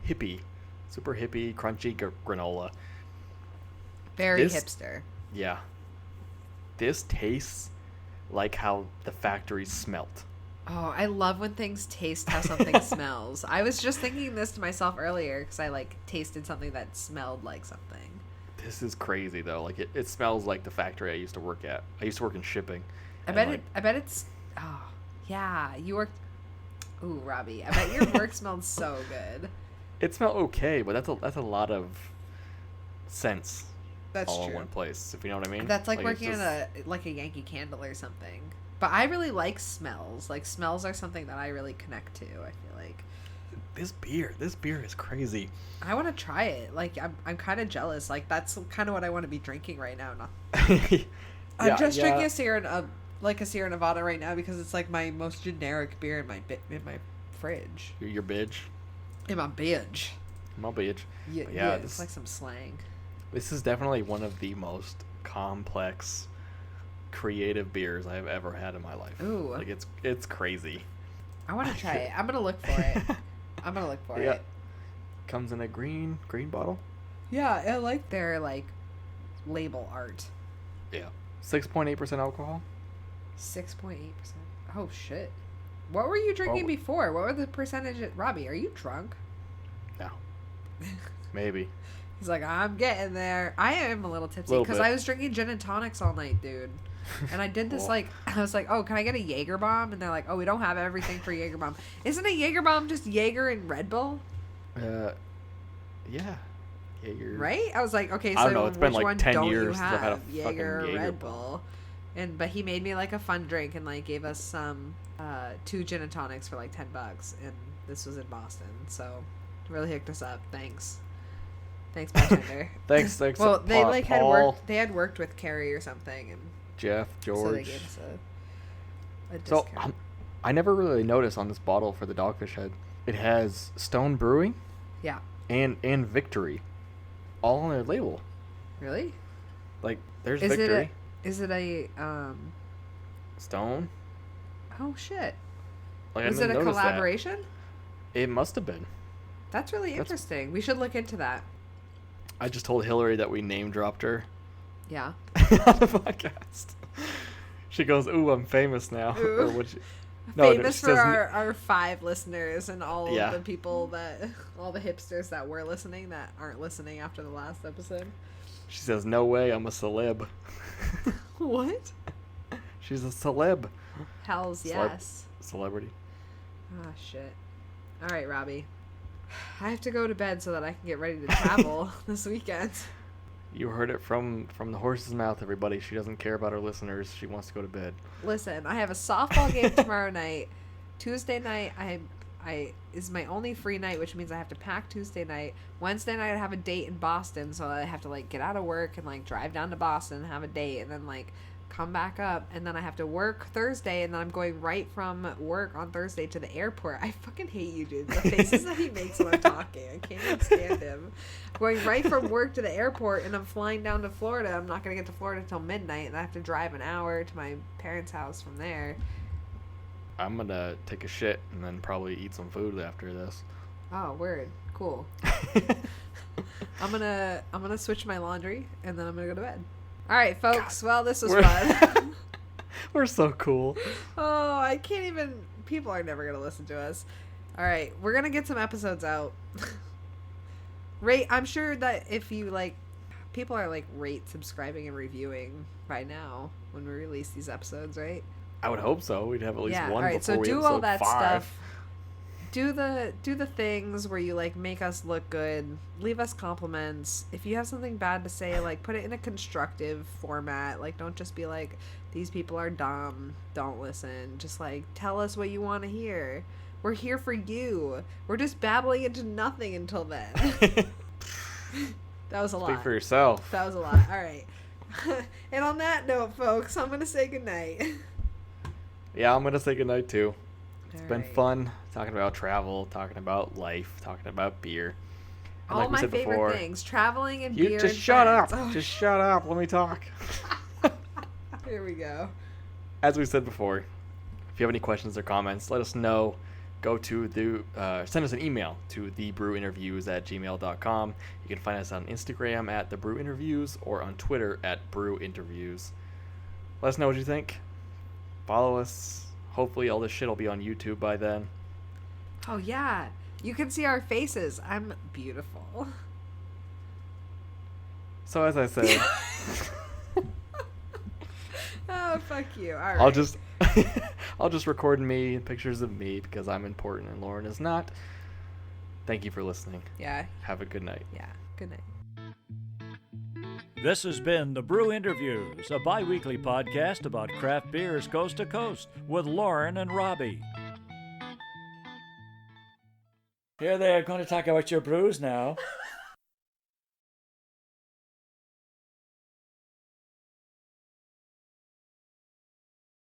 hippie, crunchy granola. Very hipster. Yeah. This tastes like how the factory smelt. Oh, I love when things taste how something smells. I was just thinking this to myself earlier because I like tasted something that smelled like something. This is crazy though. Like it smells like the factory I used to work at. I used to work in shipping. I bet it's. Oh, yeah. You worked. Ooh, Robbie. I bet your work smelled so good. It smelled okay, but that's a lot of scents. That's all true. in one place. If you know what I mean. That's like working in a Yankee Candle or something. But I really like smells. Like smells are something that I really connect to. I feel like. This beer is crazy. I want to try it. Like I'm kind of jealous. Like that's kind of what I want to be drinking right now. I'm just drinking a Sierra Nevada right now because it's like my most generic beer in my fridge. Your bitch. In my bitch. My bitch. Yeah, it's like some slang. This is definitely one of the most complex, creative beers I have ever had in my life. Ooh. Like it's crazy. I want to try it. I'm gonna look for it. Yeah. Comes in a green bottle. Yeah, I like their like label art. Yeah. 6.8% alcohol. 6.8%. Oh shit. What were you drinking before? What were the percentages? Robbie, are you drunk? No. Maybe. He's like, I'm getting there. I am a little tipsy because I was drinking gin and tonics all night, dude. And I did this I was like, oh, can I get a Jaeger bomb? And they're like, oh, we don't have everything for Jaeger bomb. Isn't a Jaeger bomb just Jaeger and Red Bull? Yeah. Jaeger. Right? I was like, okay, so I don't know. It's been which like one 10 don't years you since I've had a have? Jaeger or fucking Red Bull? But he made me like a fun drink and like gave us some 2 gin and tonics for like $10, and this was in Boston, so really hooked us up. Thanks bartender. Thanks. Well, they like Paul, had worked with Carrie or something, and Jeff, George. so they gave us a So discount. I never really noticed on this bottle for the Dogfish Head, it has Stone Brewing. Yeah. And Victory, all on their label. Really? Like there's Victory. Is it a Stone? Oh shit! Like, Was it a collaboration? It must have been. That's really interesting. We should look into that. I just told Hillary that we name dropped her Yeah. on the podcast. She goes, "Ooh, I'm famous now." Ooh. Or what? Famous for our 5 listeners and all Yeah. of the people all the hipsters that were listening that aren't listening after the last episode. She says, "No way, I'm a celeb." What? She's a celeb. Hells yes. Celebrity. Ah, shit. All right, Robbie. I have to go to bed so that I can get ready to travel this weekend. You heard it from the horse's mouth, everybody. She doesn't care about her listeners. She wants to go to bed. Listen, I have a softball game tomorrow night. Tuesday night, I is my only free night, which means I have to pack Tuesday night. Wednesday night, I have a date in Boston, so I have to like get out of work and like drive down to Boston and have a date, and then like come back up, and then I have to work Thursday, and then I'm going right from work on Thursday to the airport. I fucking hate you, dude. The faces that he makes when I'm talking, I can't even stand him. Going right from work to the airport, and I'm flying down to Florida. I'm not gonna get to Florida till midnight, and I have to drive an hour to my parents' house from there. I'm gonna take a shit and then probably eat some food after this. Oh, word. Cool. I'm gonna switch my laundry, and then I'm gonna go to bed. All right, folks. Well, this was fun. We're so cool. Oh, I can't even. People are never gonna listen to us. All right, we're gonna get some episodes out. I'm sure that if you like, people are like subscribing and reviewing by now when we release these episodes, right? I would hope so. We'd have at least one all right, before so we do episode all that 5. stuff. do the things where you like make us look good, leave us compliments. If you have something bad to say, like put it in a constructive format. Like don't just be like, these people are dumb, don't listen. Just like tell us what you want to hear. We're here for you. We're just babbling into nothing until then. That was a lot. Speak for yourself. That was a lot. All right. And on that note, folks, I'm going to say goodnight. Yeah, I'm gonna say goodnight too. It's been right. fun talking about travel, talking about life, talking about beer. And All we my said favorite before, things. Traveling and you beer just and shut friends. up. Oh. Just shut up. Let me talk. Here we go. As we said before, if you have any questions or comments, let us know. Go to send us an email to thebrewinterviews@gmail.com. You can find us on Instagram at thebrewinterviews or on Twitter at brewinterviews. Let us know what you think. Follow us. Hopefully all this shit will be on YouTube by then. Oh, yeah. You can see our faces. I'm beautiful. So as I said, Oh, fuck you. All right. I'll just record me and pictures of me because I'm important and Lauren is not. Thank you for listening. Yeah. Have a good night. Yeah. Good night. This has been The Brew Interviews, a bi-weekly podcast about craft beers coast to coast with Lauren and Robbie. Here they are going to talk about your brews now.